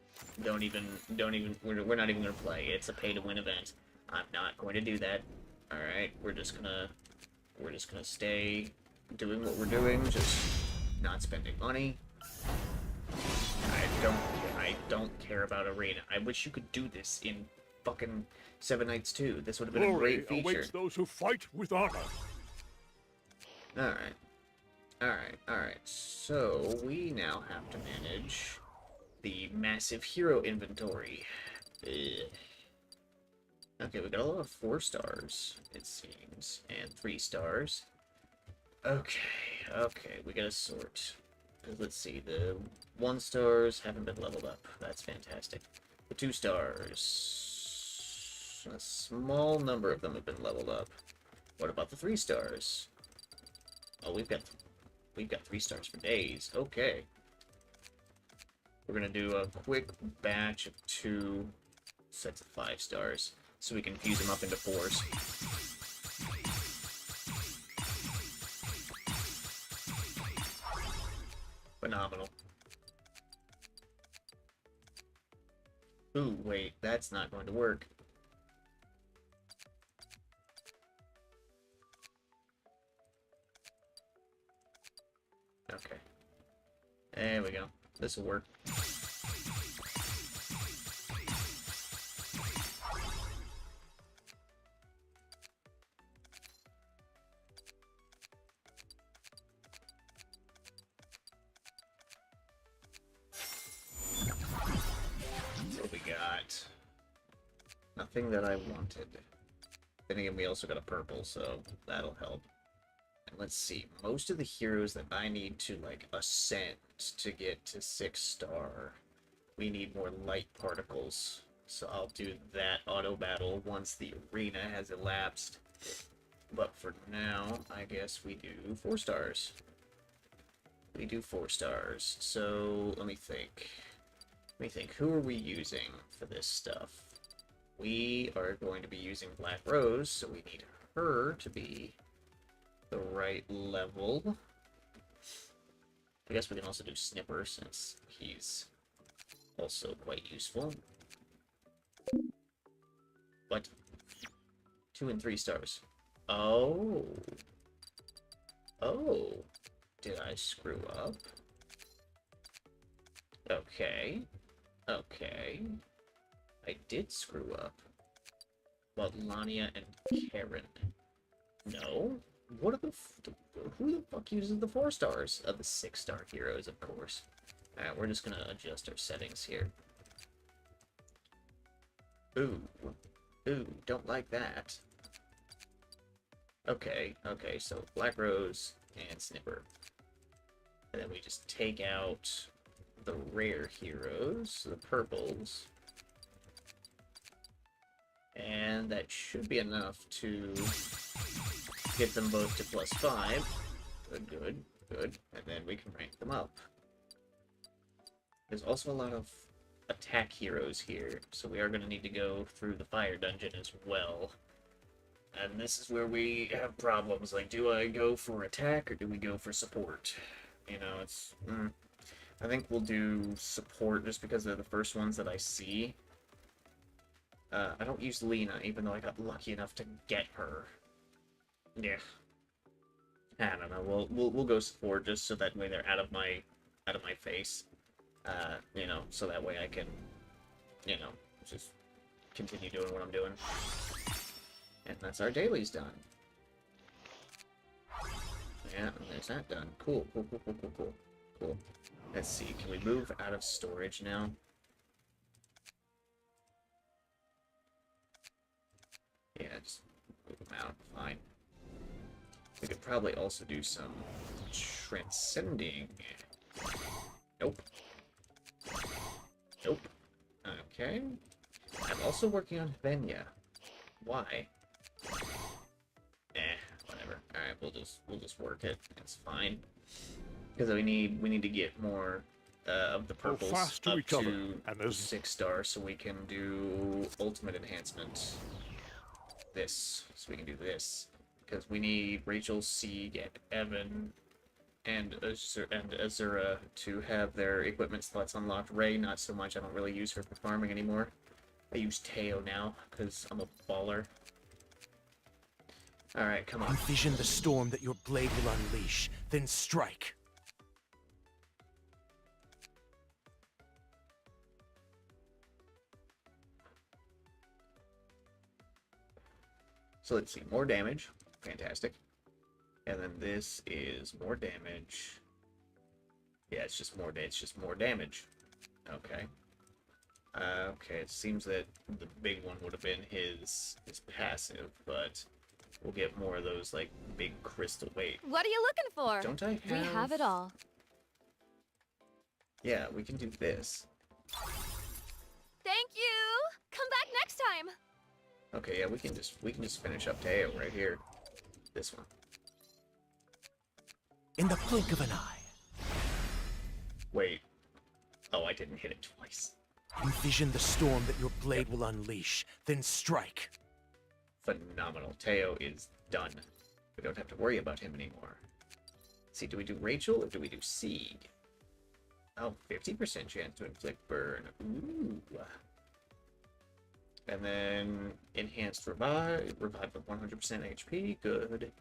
Don't even, we're not even gonna play. It's a pay-to-win event. I'm not going to do that. Alright, we're just gonna stay doing what we're doing, just not spending money. I don't care about arena. I wish you could do this in fucking 7 Nights 2. This would have been a great feature. Awaits those who fight with honor. Alright. Alright. So, we now have to manage the massive hero inventory. Ugh. Okay, we got a lot of 4 stars, it seems, and 3 stars. Okay, we gotta sort. Let's see, the 1 stars haven't been leveled up. That's fantastic. The 2 stars... a small number of them have been leveled up. What about the 3 stars? Oh, we've got 3 stars for days. Okay. We're gonna do a quick batch of 2 sets of 5 stars, so we can fuse them up into 4s. Phenomenal. Ooh, wait, that's not going to work. Okay. There we go. This'll work. What we got? Nothing that I wanted. Then again, we also got a purple, so that'll help. And let's see, most of the heroes that I need to, like, ascend to get to 6-star, we need more light particles. So I'll do that auto battle once the arena has elapsed. But for now, I guess we do 4 stars. We do 4 stars. So let me think. Who are we using for this stuff? We are going to be using Black Rose, so we need her to be the right level. I guess we can also do Snipper, since he's also quite useful. What? 2 and 3 stars. Oh. Oh. Did I screw up? Okay. Okay. I did screw up. About Lania and Karen. No? What are who the fuck uses the 4 stars? Of the 6-star heroes, of course. Alright, we're just gonna adjust our settings here. Ooh. Ooh, don't like that. Okay, okay, so Black Rose and Snipper. And then we just take out the rare heroes, the purples. And that should be enough to get them both to +5. Good, good, good. And then we can rank them up. There's also a lot of attack heroes here, so we are going to need to go through the fire dungeon as well. And this is where we have problems. Like, do I go for attack or do we go for support? You know, it's... I think we'll do support just because they're the first ones that I see. I don't use Lena, even though I got lucky enough to get her. Yeah. I don't know. We'll go support just so that way they're out of my face. You know, so that way I can, you know, just continue doing what I'm doing. And that's our dailies done. Yeah, there's that done. Cool, cool, cool, cool, cool, cool. Cool. Let's see, can we move out of storage now? Yeah, just move them out. Fine. We could probably also do some transcending. Nope. Nope. Okay. I'm also working on Venya. Why? Whatever. Alright, we'll just work it. It's fine. Because we need to get more of the purples fast to up recover, to and there's 6 stars so we can do ultimate enhancement. This. So we can do this. Because we need Rachel, Sieg, and Evan and Azura to have their equipment slots unlocked. Ray, not so much. I don't really use her for farming anymore. I use Teo now, because I'm a baller. Alright, come on. Envision the storm that your blade will unleash, then strike. So let's see, more damage. Fantastic. And then this is more damage. Yeah, it's just more damage. Okay. Okay, it seems that the big one would have been his passive, but we'll get more of those, like, big crystal... Wait. What are you looking for? Don't I have... We have it all. Yeah, we can do this. Thank you! Come back next time! Okay, yeah, we can just finish up Teo right here. This one. In the blink of an eye. Wait. Oh, I didn't hit it twice. Envision the storm that your blade will unleash, then strike. Phenomenal. Teo is done. We don't have to worry about him anymore. Let's see, do we do Rachel or do we do Sieg? Oh, 50% chance to inflict burn. Ooh. And then enhanced revive with 100% HP. Good.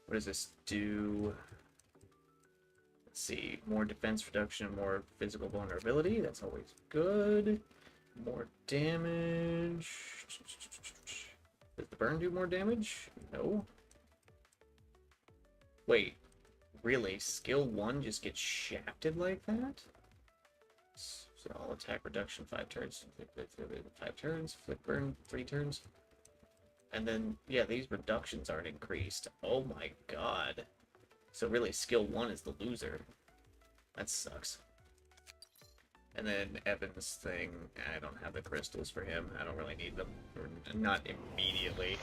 What does this do? Let's see, more defense reduction, more physical vulnerability. That's always good. More damage. Does the burn do more damage? No. Wait, really? Skill 1 just gets shafted like that? So all attack reduction 5 turns. 5 turns. Flick burn 3 turns. And then, yeah, these reductions aren't increased. Oh my god. So really, skill 1 is the loser. That sucks. And then Evan's thing, I don't have the crystals for him. I don't really need them. Or not immediately.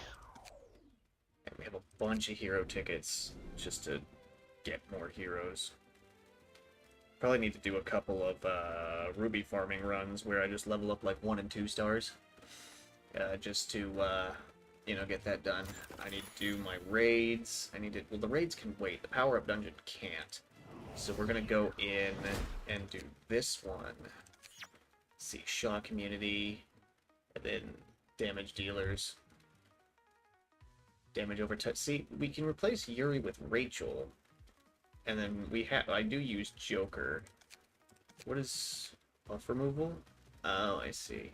And we have a bunch of hero tickets just to get more heroes. Probably need to do a couple of ruby farming runs where I just level up like 1 and 2 stars. Just to, you know, get that done. I need to do my raids. I need to... Well, the raids can wait. The power-up dungeon can't. So we're going to go in and do this one. Let's see, Shaw Community. And then damage dealers. Damage over touch. See, we can replace Yuri with Rachel. And then we have... I do use Joker. What is buff removal? Oh, I see.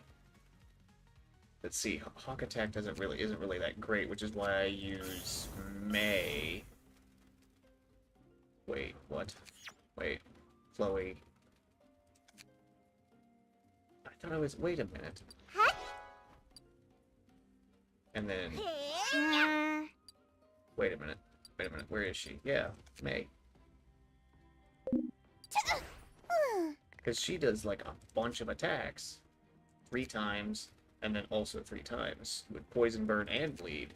Let's see, Hawk Attack isn't really that great, which is why I use May. Wait, what? Wait, Chloe. I thought I was... Wait a minute. And then... Wait a minute. Wait a minute, where is she? Yeah, May. Because she does, like, a bunch of attacks. 3 times. And then also 3 times with poison, burn, and bleed.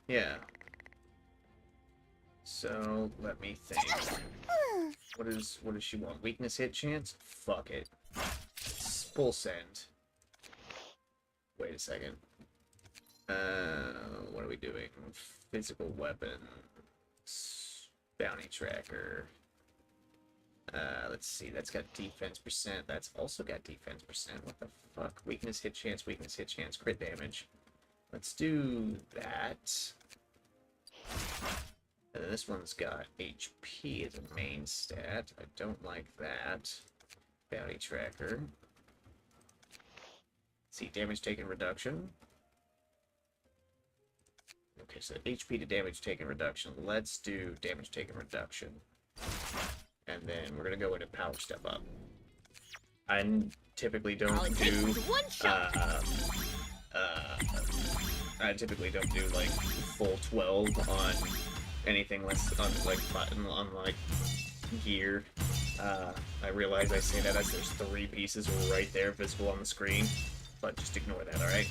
Yeah. So let me think. What does she want? Weakness hit chance? Fuck it. Full send. Wait a second. What are we doing? Physical weapon. Bounty tracker. Let's see, that's got defense percent. That's also got defense percent. What the fuck? Weakness, hit chance, crit damage. Let's do that. And then this one's got HP as a main stat. I don't like that. Bounty tracker. Let's see, damage taken reduction. Okay, so HP to damage taken reduction. Let's do damage taken reduction. And then we're gonna go into power step up. I typically don't do I typically don't do like full 12 on anything less on like gear. I realize I say that as there's 3 pieces right there visible on the screen, but just ignore that, alright?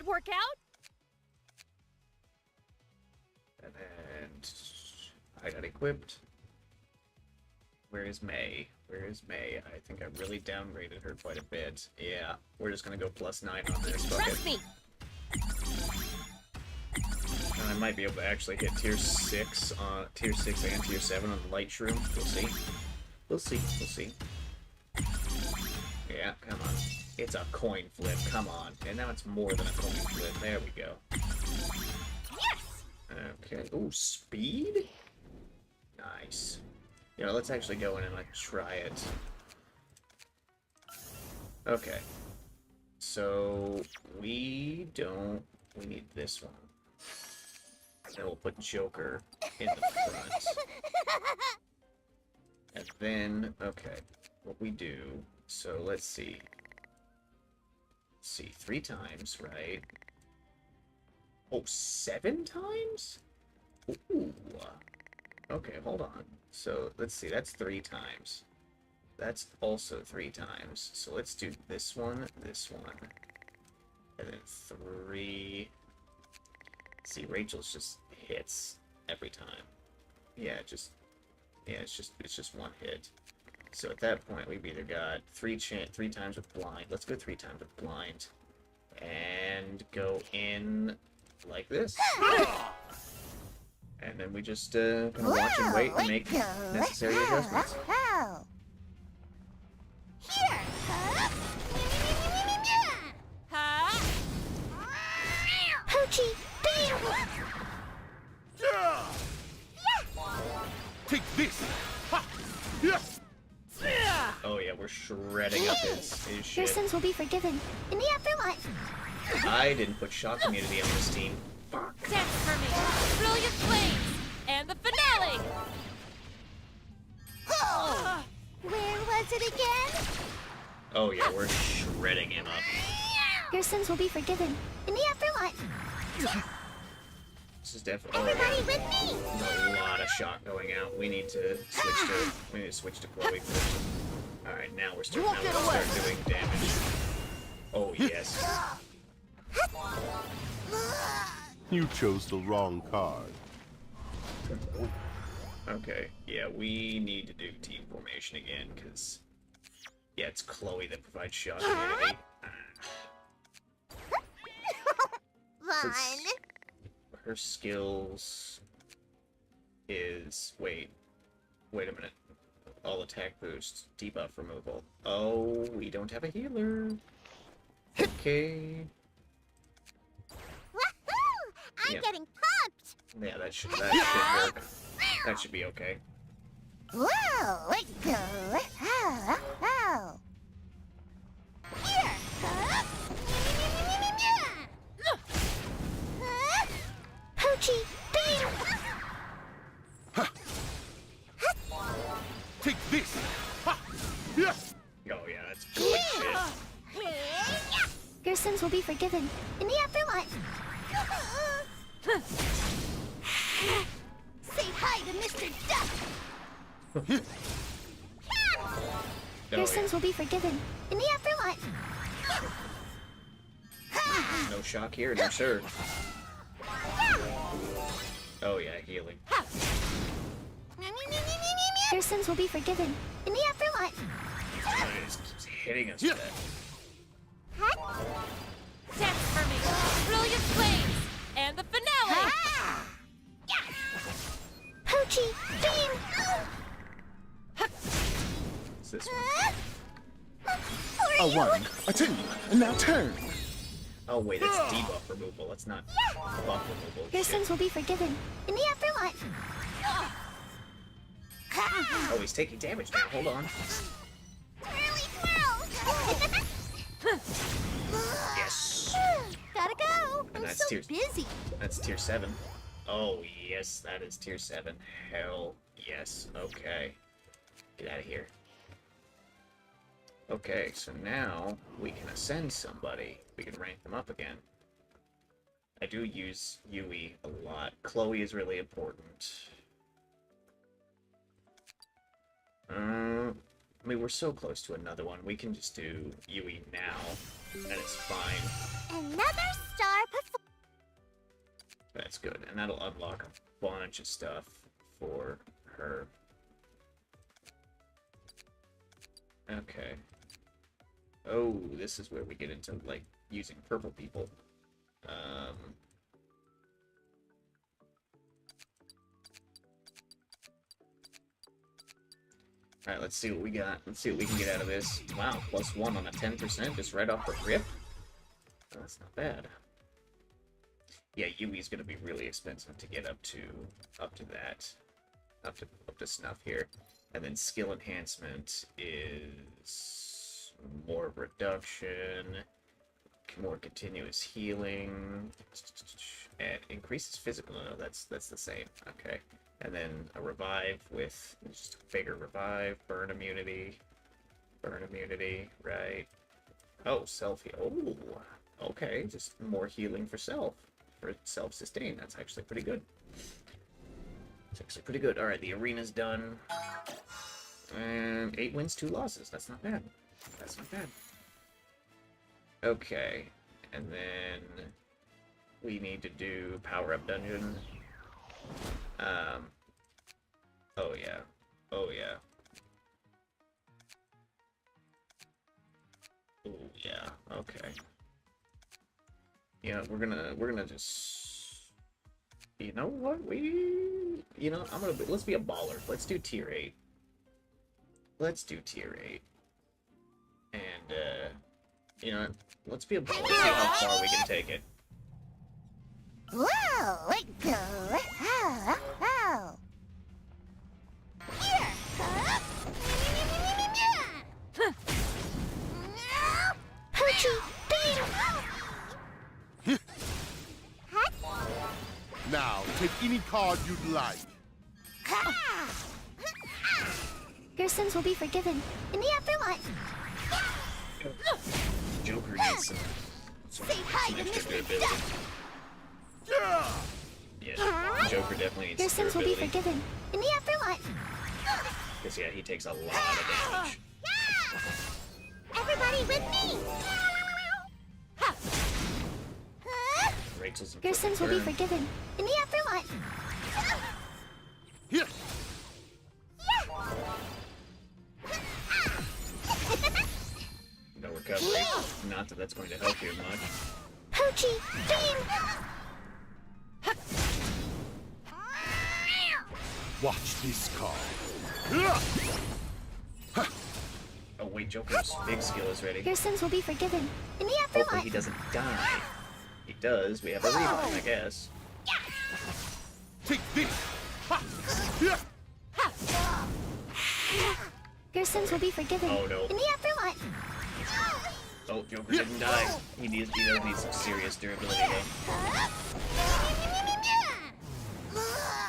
Work out? And I got equipped. Where is May? Where is May? I think I really downgraded her quite a bit. Yeah, we're just gonna go +9 on this. Trust me. And I might be able to actually hit tier 6 on tier 6 and tier 7 on the light shroom. We'll see. We'll see. We'll see. Yeah, come on. It's a coin flip, come on. And now it's more than a coin flip. There we go. Yes! Okay. Ooh, speed? Nice. You know, let's actually go in and like try it. Okay. So we need this one. Then we'll put Joker in the front. And then, okay, what we do, so let's see. 3 times, right? Oh, 7 times? Ooh. Okay, hold on. So, let's see, that's 3 times. That's also 3 times. So let's do this one, and then 3... See, Rachel's just hits every time. Yeah, it's just 1 hit. So at that point, we've either got 3 times with blind. Let's go 3 times with blind. And go in like this. And then we just kind of watch and wait and make necessary adjustments. Here. Huh? Hoochie. Take this! Ha! Yes! Oh yeah, we're shredding up his Your shit. sins will be forgiven in the afterlife. I didn't put Shock Community on this team. Dance for me. Brilliant flames. And the finale. Where was it again? Oh yeah, we're shredding him up. Your sins will be forgiven in the afterlife. This is definitely Everybody with me! a lot of shot going out. We need to switch to Chloe first. All right, now we're starting to start doing damage. Oh yes. You chose the wrong card. Okay, yeah, we need to do team formation again, because, yeah, it's Chloe that provides shot immunity. Fun. Her skills is... Wait a minute. All attack boost, debuff removal. Oh, we don't have a healer. Okay. Woohoo! I'm Yeah. getting pumped! Yeah, that should work. That should be okay. Whoa! Let go! Oh, oh. Here! Poochie! Beam! Take this! Ha! Yes! Oh yeah, that's good shit. Your sins will be forgiven in the afterlife. Say hi to Mr. Duck! Oh, Your sins will be forgiven in the afterlife. yeah. No shock here, no sir. Oh yeah, healing. Your sins will be forgiven in the afterlife. It just keeps hitting us with that. Dance for me! Brilliant flames! And the finale! Poochie! Beam! What's this one? Who are you? 1, a 2, and now turn. Oh wait, it's debuff removal. That's not buff removal. Your Shit. sins will be forgiven in the afterlife. Oh, he's taking damage now. Hold on. Early throw! Yes. Gotta go. And I'm that's so tears. busy. That's tier 7. Oh yes, that is tier 7. Hell yes. Okay. Get out of here. Okay, so now we can ascend somebody. We can rank them up again. I do use Yui a lot. Chloe is really important. I mean, we're so close to another one. We can just do Yui now, and it's fine. Another star That's good, and that'll unlock a bunch of stuff for her. Okay. Oh, this is where we get into, like, using purple people. Alright, let's see what we got. Let's see what we can get out of this. Wow, +1 on a 10%, just right off the rip. That's not bad. Yeah, Yui's gonna be really expensive to get up to snuff here. And then skill enhancement is more reduction, more continuous healing, and increases physical. No, that's the same. Okay. And then a revive with just a bigger revive, burn immunity, right? Oh, self heal. Oh, okay, just more healing for self-sustain. That's actually pretty good. It's actually pretty good. All right, the arena's done. And 8 wins, 2 losses. That's not bad. That's not bad. Okay, and then we need to do power-up dungeon. Oh yeah. Oh yeah. Oh yeah. Okay. Yeah, we're gonna just. You know what? Let's be a baller. Let's do tier 8. Let's do tier 8. And let's be a baller. See how far we can take it. Whoa! Let go! Oh, oh. Here! Poochie! Beam! Now, take any card you'd like. Your sins will be forgiven in the afterlife. Joker needs some extra durability. Yeah, Joker definitely needs Your some sins will be durability. forgiven in the afterlife. Because, yeah, he takes a lot of damage. Everybody with me. Rachel's in Your for sins will be burn. forgiven in the afterlife. Here. No recovery. Not that that's going to help you much. Poochie, beam. Watch this card. Oh wait, Joker's big skill is ready. Your sins will be forgiven in the Hopefully afterlife. he doesn't die. He does, we have a revive, I guess. Take this. Ha. Here. Your sins will be forgiven Oh, no. in the afterlife. Oh, Joker didn't die. He does need some serious durability though.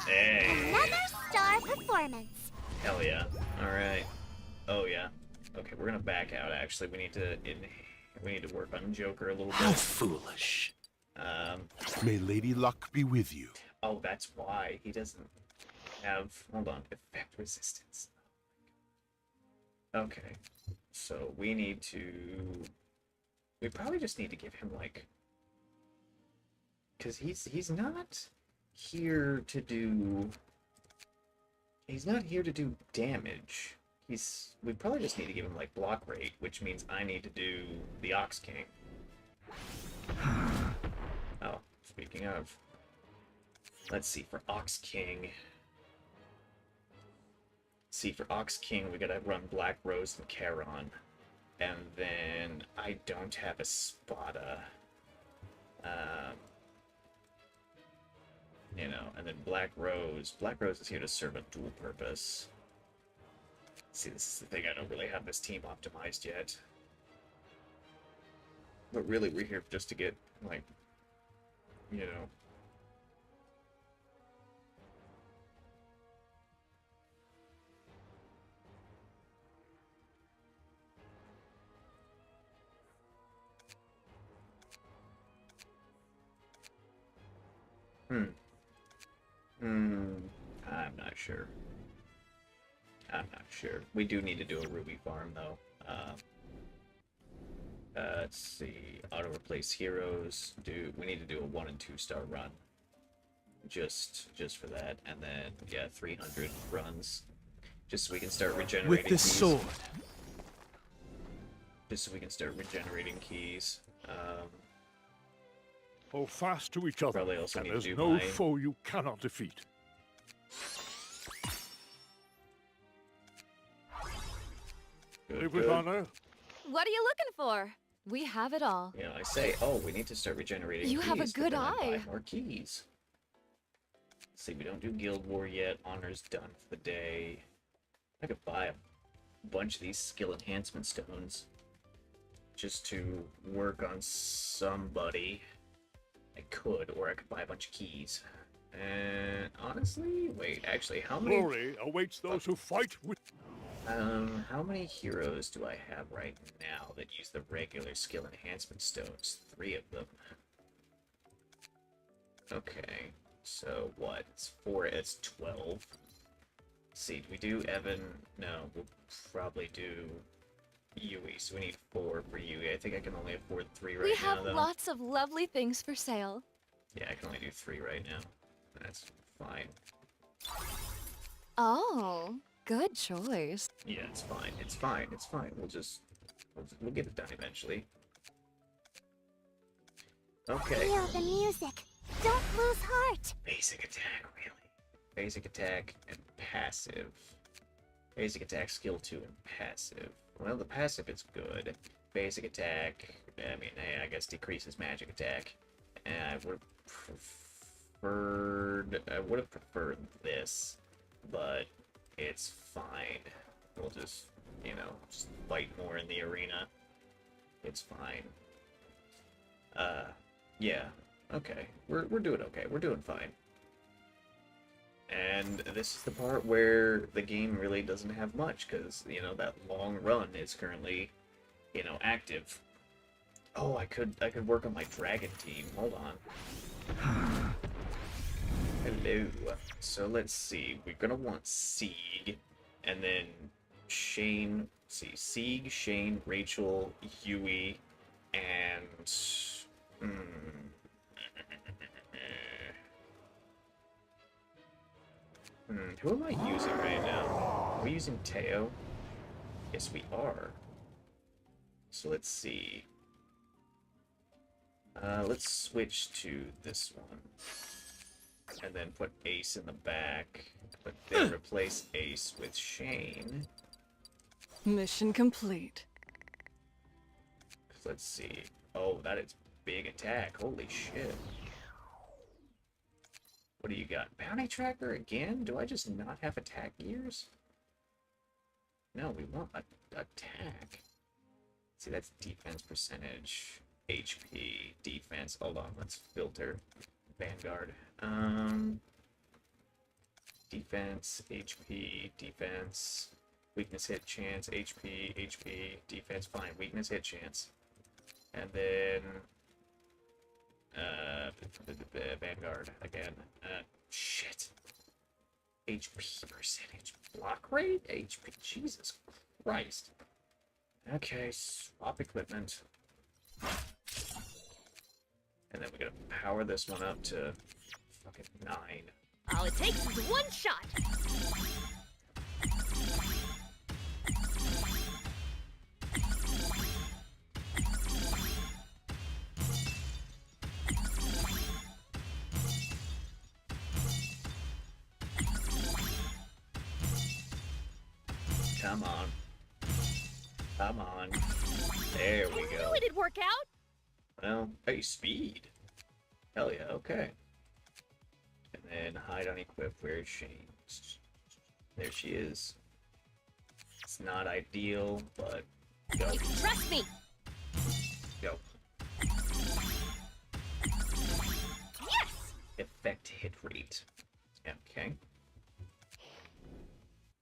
Hey. Another star performance. Hell yeah. Alright. Oh yeah. Okay, we're gonna back out actually. We need to work on Joker a little How bit. foolish. May Lady Luck be with you. Oh, that's why he doesn't have, hold on, effect resistance. Okay. So we probably just need to give him like, cuz he's not here to do damage. We probably just need to give him like block rate, which means I need to do the Ox King. Oh, speaking of, let's see, for Ox King, we gotta run Black Rose and Charon. And then I don't have a Spada. You know, and then Black Rose is here to serve a dual purpose. See, this is the thing, I don't really have this team optimized yet. But really, we're here just to get, like, you know... I'm not sure. We do need to do a Ruby farm, though. Let's see. Auto replace heroes. We need to do a 1 and 2 star run. Just for that, and then yeah, 300 runs, just so we can start regenerating. With this keys. sword. Just so we can start regenerating keys. Hold fast to each other, Probably also and need to there's do no my- foe you cannot defeat. Live with honor. What are you looking for? We have it all. You know, I say, oh, we need to start regenerating You keys. have a but good then I eye. buy more keys. See, we don't do Guild War yet. Honor's done for the day. I could buy a bunch of these skill enhancement stones just to work on somebody. I could, or I could buy a bunch of keys. And honestly, wait, actually, how many? Glory awaits those who fight with. How many heroes do I have right now that use the regular skill enhancement stones? 3 of them. Okay, so what? It's 4, it's 12. Let's see, do we do Evan? No, we'll probably do Yui, so we need 4 for Yui. I think I can only afford 3 right We now, have though. lots of lovely things for sale. Yeah, I can only do 3 right now. That's fine. Oh, good choice. Yeah, it's fine. It's fine. It's fine. We'll get it done eventually. Okay. Feel the music. Don't lose heart. Basic attack, really. Basic attack and passive. Basic attack, skill 2, and passive. Well, the passive is good. Basic attack, I mean, hey, I guess decreases magic attack. And I would have preferred this, but it's fine. We'll just, you know, just fight more in the arena. It's fine. Yeah. Okay. We're doing okay. We're doing fine. And this is the part where the game really doesn't have much, because, you know, that long run is currently, you know, active. Oh, I could work on my dragon team. Hold on. Hello. So let's see. We're gonna want Sieg, and then Shane. Let's see, Sieg, Shane, Rachel, Yui, and who am I using right now? Are we using Teo? Yes, we are. So let's see. Let's switch to this one. And then put Ace in the back. But then replace Ace with Shane. Mission complete. Let's see. Oh, that is big attack. Holy shit. What do you got? Bounty tracker again? Do I just not have attack gears? No, we want attack. See, that's defense percentage, HP, defense. Hold on, let's filter. Vanguard. Defense, HP, defense, weakness hit chance, HP, defense, fine, weakness hit chance. And then Vanguard again. Shit. HP percentage. Block rate? HP. Jesus Christ. Okay, swap equipment. And then we're gonna power this one up to fucking 9. All it takes is one shot. Come on. Come on. There we I go. knew it'd work out. Well, hey, speed. Hell yeah, okay. And then hide unequip, where's Shane? There she is. It's not ideal, but go. You can trust me. Go. Yes. Effect hit rate. Okay.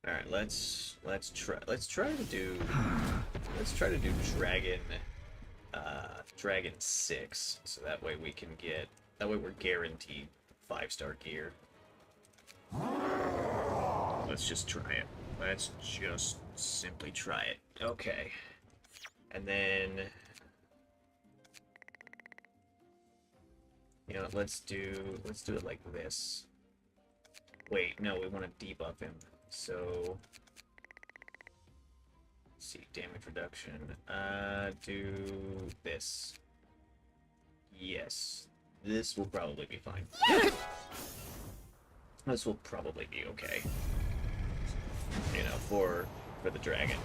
Alright, let's try to do Dragon 6, so that way we're guaranteed 5-star gear. Let's just try it. Let's just simply try it. Okay. And then, you know, let's do it like this. Wait, no, we want to debuff him. So, let's see, damage reduction. Do this. Yes, this will probably be fine. This will probably be okay. You know, for the dragon.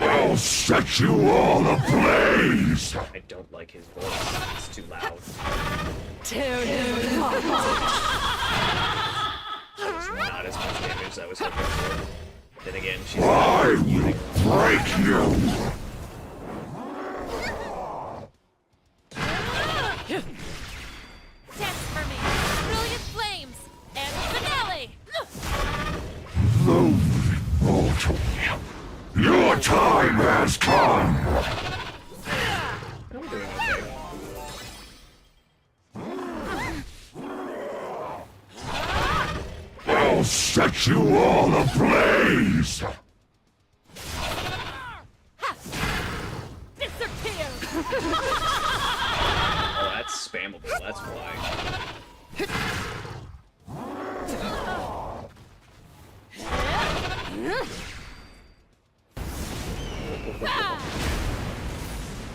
I'll set you all ablaze! I don't like his voice. It's too loud. That was not as much damage as I was hoping for. Then again, she's I will break you! Dance for me. Brilliant flames and the finale. Lonely mortal, your time has come! I'm doing okay. I'll set you all ablaze! Disappear. Oh, that's spammable, that's why.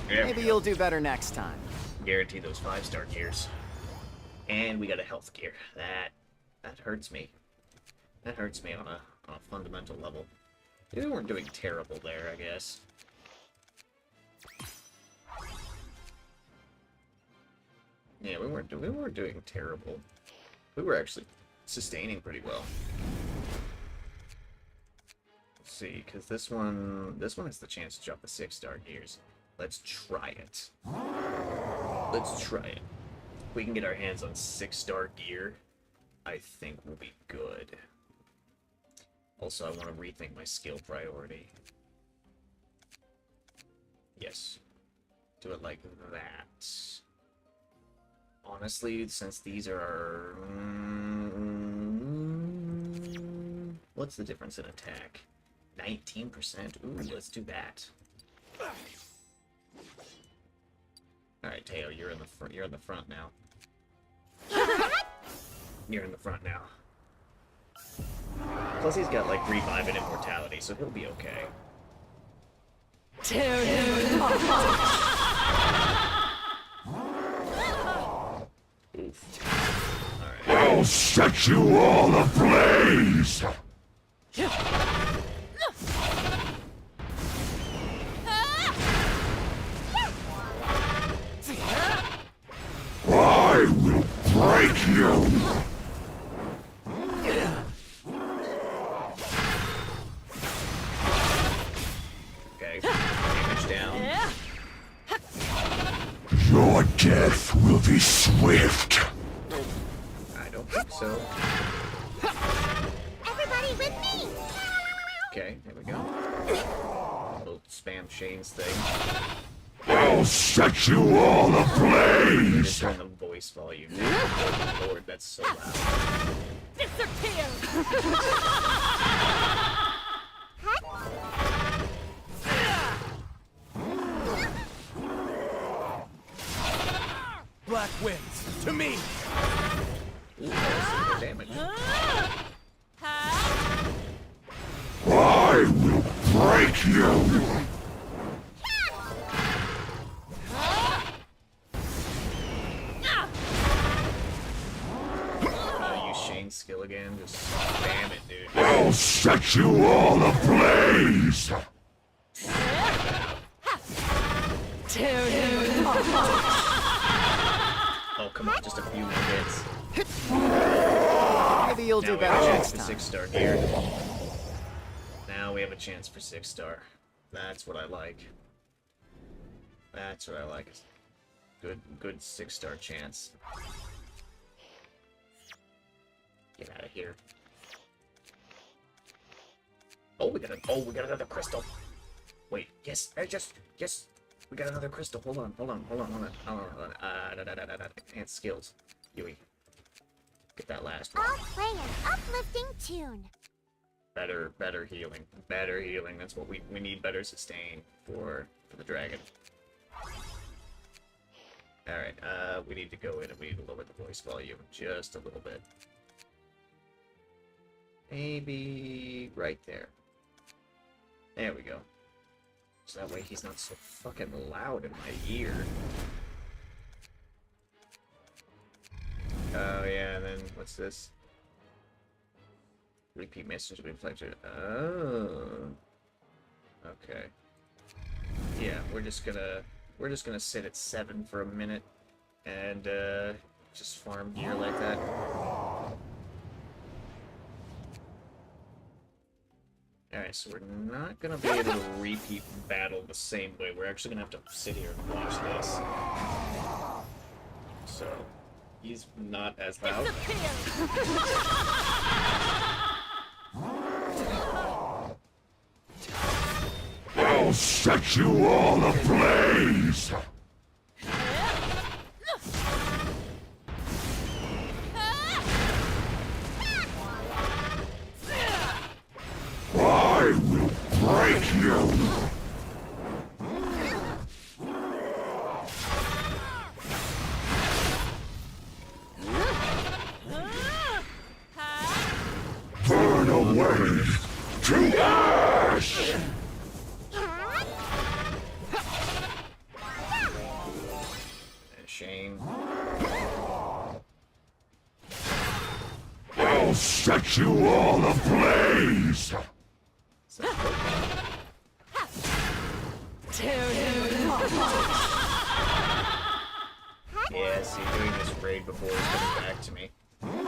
There Maybe we go. you'll do better next time. Guarantee those 5-star gears. And we got a health gear. That hurts me. That hurts me on a fundamental level. We weren't doing terrible there, I guess. Yeah, we weren't doing terrible. We were actually sustaining pretty well. see, because this one has the chance to drop the 6-star gears. Let's try it. Let's try it. If we can get our hands on 6-star gear, I think we'll be good. Also, I want to rethink my skill priority. Yes. Do it like that. Honestly, since these are... what's the difference in attack? 19%? Ooh, let's do that. Alright, Teo, you're in the front now. You're in the front now. Plus he's got, like, revive and immortality, so he'll be okay. Tear him Oof. Alright. I'll set you all ablaze! I will break you! Okay, damage down. Your death will be swift! I don't think so. Everybody with me! Okay, there we go. Little spam Shane's thing. I'll set you all Just ablaze! turn the voice volume down. Oh, Lord, that's so loud. disappear! Black winds, to me! Ooh, that was some good damage. I will break you! Use Shane's skill again. Just spam it, dude. I'll set you all ablaze! Tear him Oh, come on, just a few more hits. Maybe you'll Now do we have better a next chance for time. 6-star gear. Now we have a chance for 6-star. That's what I like. That's what I like. Good 6-star chance. Get out of here. Oh, we got another crystal. Wait, yes, yes. We got another crystal. Hold on. Enhanced skills. Yui. Get that last one. I'll play an uplifting tune. Better healing. Better healing. That's what we need. Better sustain for the dragon. Alright, we need to go in and we need to lower the voice volume just a little bit. Maybe right there. There we go. So that way he's not so fucking loud in my ear. Oh yeah, and then what's this? Repeat message reflected. Oh. Okay. Yeah, we're just gonna sit at 7 for a minute and just farm gear like that. Alright, so we're not gonna be able to repeat battle the same way. We're actually gonna have to sit here and watch this. So he's not as loud. I'll set you all ablaze! I will break you! Burn away to ash! And Shane. I'll set you all ablaze! So, yeah, see, doing this raid before is coming back to me.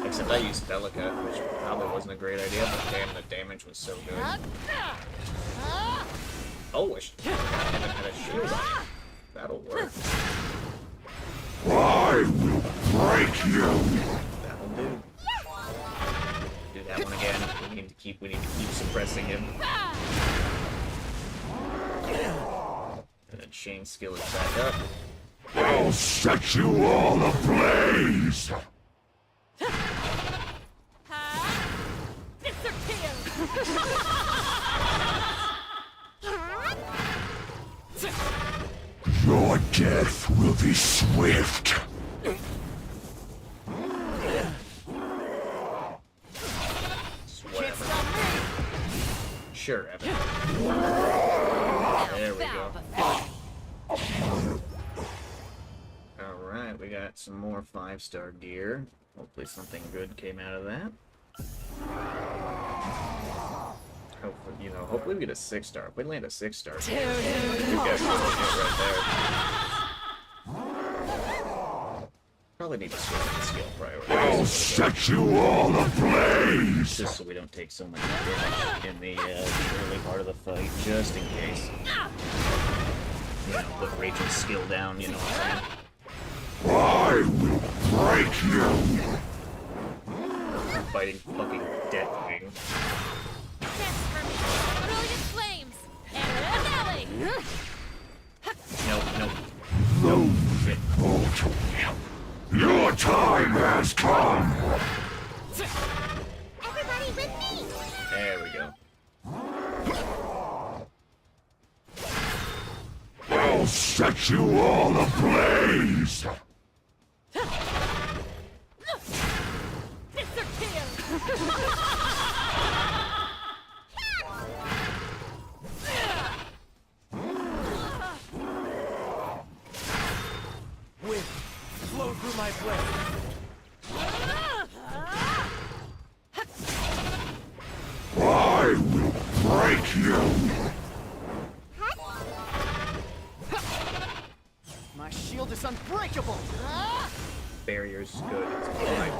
Except Except I used Belica, which probably wasn't a great idea, but damn, the damage was so good. Oh, I haven't had a shield on it. That'll work. I will break you. That'll do. Do that one again. We need to keep suppressing him. And then Shane's skill is back up. I'll set you all ablaze. Disappear! Your death will be swift. Whatever. Sure, Evan. There we go. Alright, we got some more 5-star gear. Hopefully something good came out of that. Hopefully we get a 6-star. If we land a 6-star, we get right there. Probably need to switch the skill priority. I'll set you all ablaze. Just so we don't take so much damage in the early part of the fight, just in case. Put Rachel's skill down, you know what I'm saying? I will break you. Fighting fucking Deathwing. Brilliant flames! And finale! Nope. Shit. Your time has come. Everybody with me! There we go. I'll set you all ablaze. Disappear! Wind, flow through my blade. I will break you. My shield is unbreakable. Barrier's good. It's fine.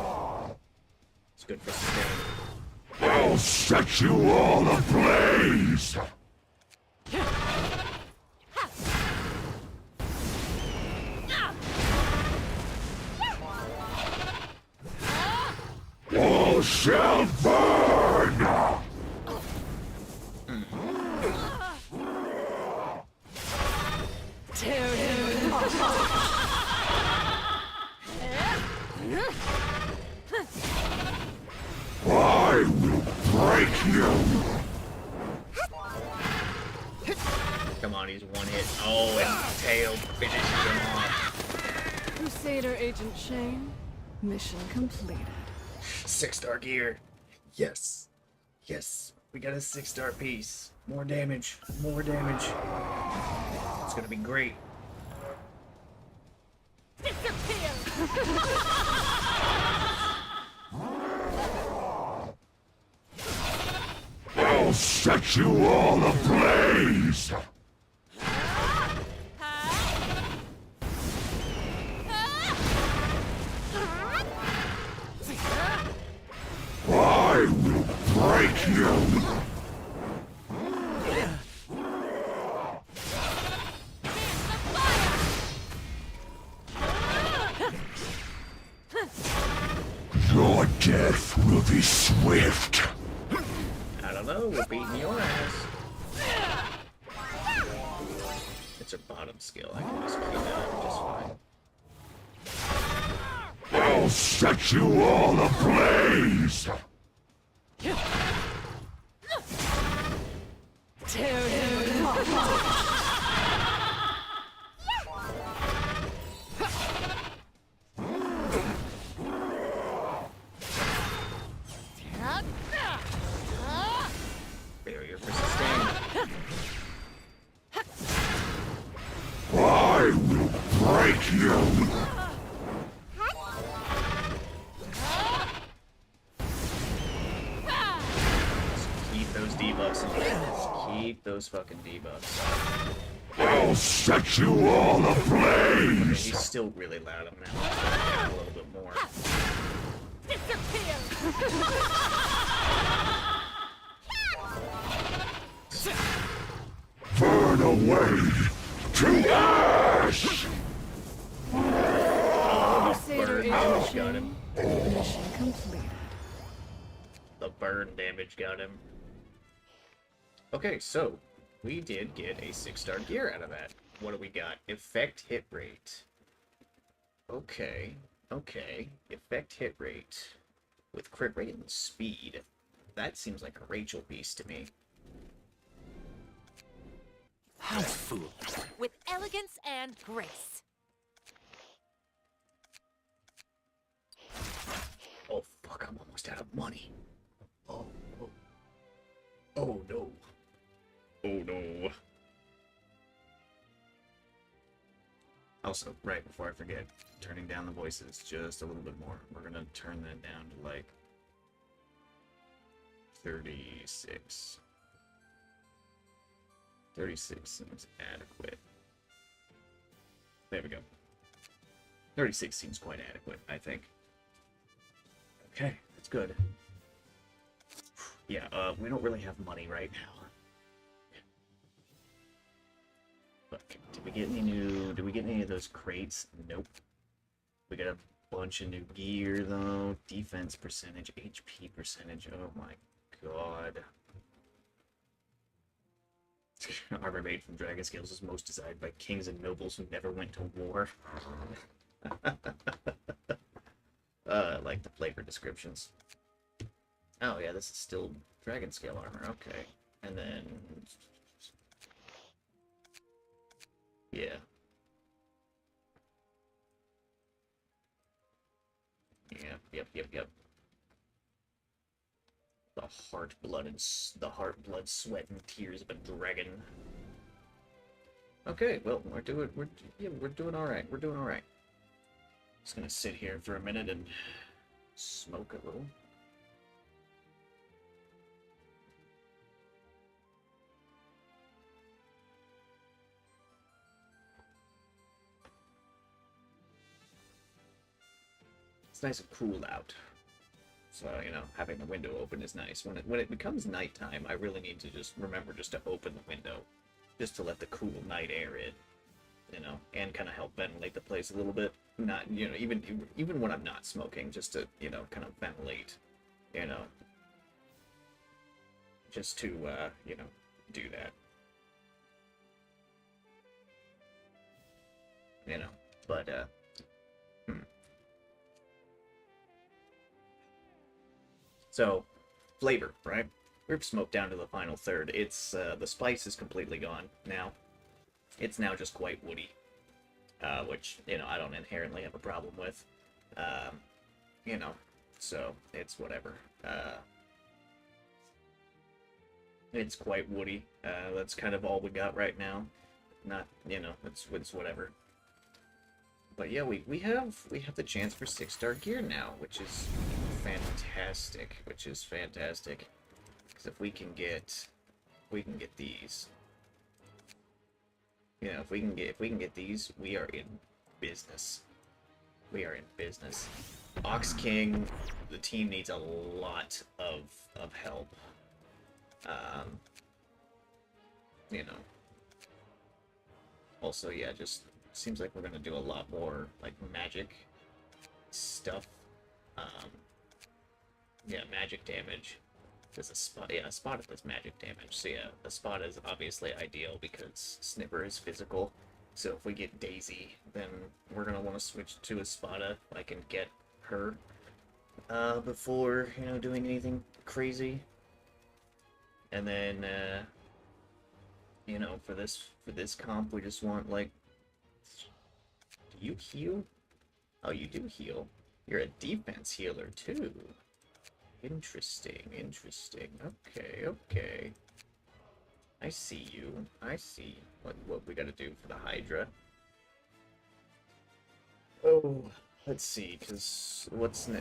It's good for sustain. I'll set you all ablaze. All shall burn. I will break you. Come on, he's one hit. Oh, and tail finishes him off. Crusader Agent Shane, mission completed. 6-star gear. Yes. Yes. We got a 6-star piece. More damage. More damage. It's gonna be great. Disappear! I'll set you all ablaze. I will break you. Your death will be swift. I don't know. We're beating your ass. It's her bottom skill. I can just keep that up just fine. I'll set you all ablaze. Barrier for sustain. I will break you. Keep those debuffs on. Just keep those fucking debuffs. I'll set you all Okay, ablaze. he's still really loud. I'm gonna have to turn it down a little bit more. Disappear! Burn away to ash! Crusader Burn Age damage got machine. him. Mission completed. The burn damage got him. Okay, so we did get a 6-star gear out of that. What do we got? Effect hit rate. Okay, okay. Effect hit rate. With crit rate and speed. That seems like a Rachel piece to me. How foolish. With elegance and grace. Oh fuck, I'm almost out of money. Oh, oh. Oh no. Oh no. Also, right before I forget, turning down the voices just a little bit more. We're gonna turn that down to like 36. 36 seems adequate. There we go. 36 seems quite adequate, I think. Okay, that's good. Yeah, we don't really have money right now. Look, did we get any of those crates? Nope. We got a bunch of new gear though. Defense percentage, HP percentage. Oh my god. Armor made from dragon scales is most desired by kings and nobles who never went to war. I like the flavor descriptions. Oh yeah, this is still dragon scale armor. Okay, and then yeah. Yep. The heart, blood, sweat, and tears of a dragon. Okay, well, we're doing all right. We're doing all right. Just gonna sit here for a minute and smoke a little. It's nice and cool out. So, you know, having the window open is nice. When it becomes nighttime, I really need to just remember just to open the window. Just to let the cool night air in. You know, and kind of help ventilate the place a little bit. Not, you know, even when I'm not smoking, just to, you know, kind of ventilate, you know. Just to, you know, do that. You know, but, So, flavor, right? We've smoked down to the final third. It's, the spice is completely gone now. It's now just quite woody. Which, you know, I don't inherently have a problem with. You know, so, it's whatever. It's quite woody. That's kind of all we got right now. Not, you know, it's whatever. But yeah, we have the chance for 6-star gear now, which is fantastic. Because if we can get these, you know, if we can get these, we are in business. Ox King, the team needs a lot of help. You know. Also, yeah, just seems like we're gonna do a lot more like magic stuff. Yeah, magic damage. There's a spot. Yeah, a spot does magic damage. So yeah, the spot is obviously ideal because Snipper is physical. So if we get Daisy, then we're gonna want to switch to a Spada if I can get her before, you know, doing anything crazy. And then you know, for this comp, we just want like. Do you heal? Oh, you do heal. You're a defense healer too. Interesting. Okay. I see you. I see what we gotta do for the Hydra. Oh, let's see, because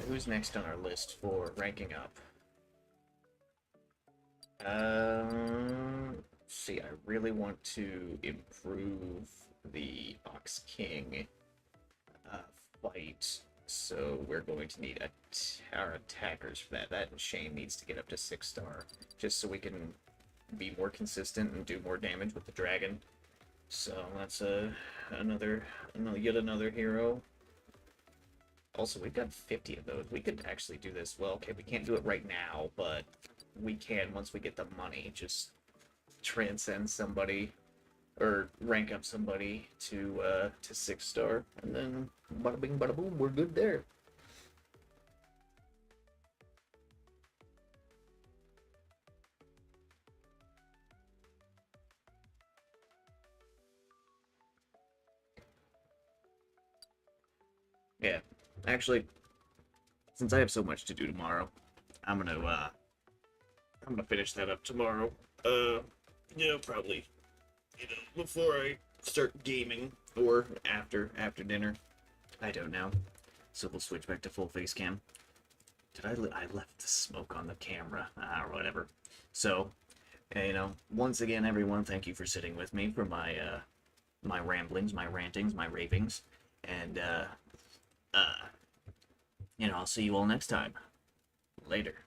who's next on our list for ranking up? See, I really want to improve the Ox King fight So we're going to need our attackers for that. That and Shane needs to get up to 6-star, just so we can be more consistent and do more damage with the dragon. So that's yet another hero. Also, we've got 50 of those. We could actually do this. Well, okay, we can't do it right now, but we can once we get the money. Just transcend somebody or rank up somebody to 6-star, and then bada bing, bada boom, we're good there. Yeah, actually, since I have so much to do tomorrow, I'm gonna finish that up tomorrow. Probably, before I start gaming or after dinner. I don't know. So we'll switch back to full face cam. I left the smoke on the camera, or whatever. So, once again, everyone, thank you for sitting with me for my my ramblings, my rantings, my ravings, and I'll see you all next time. Later.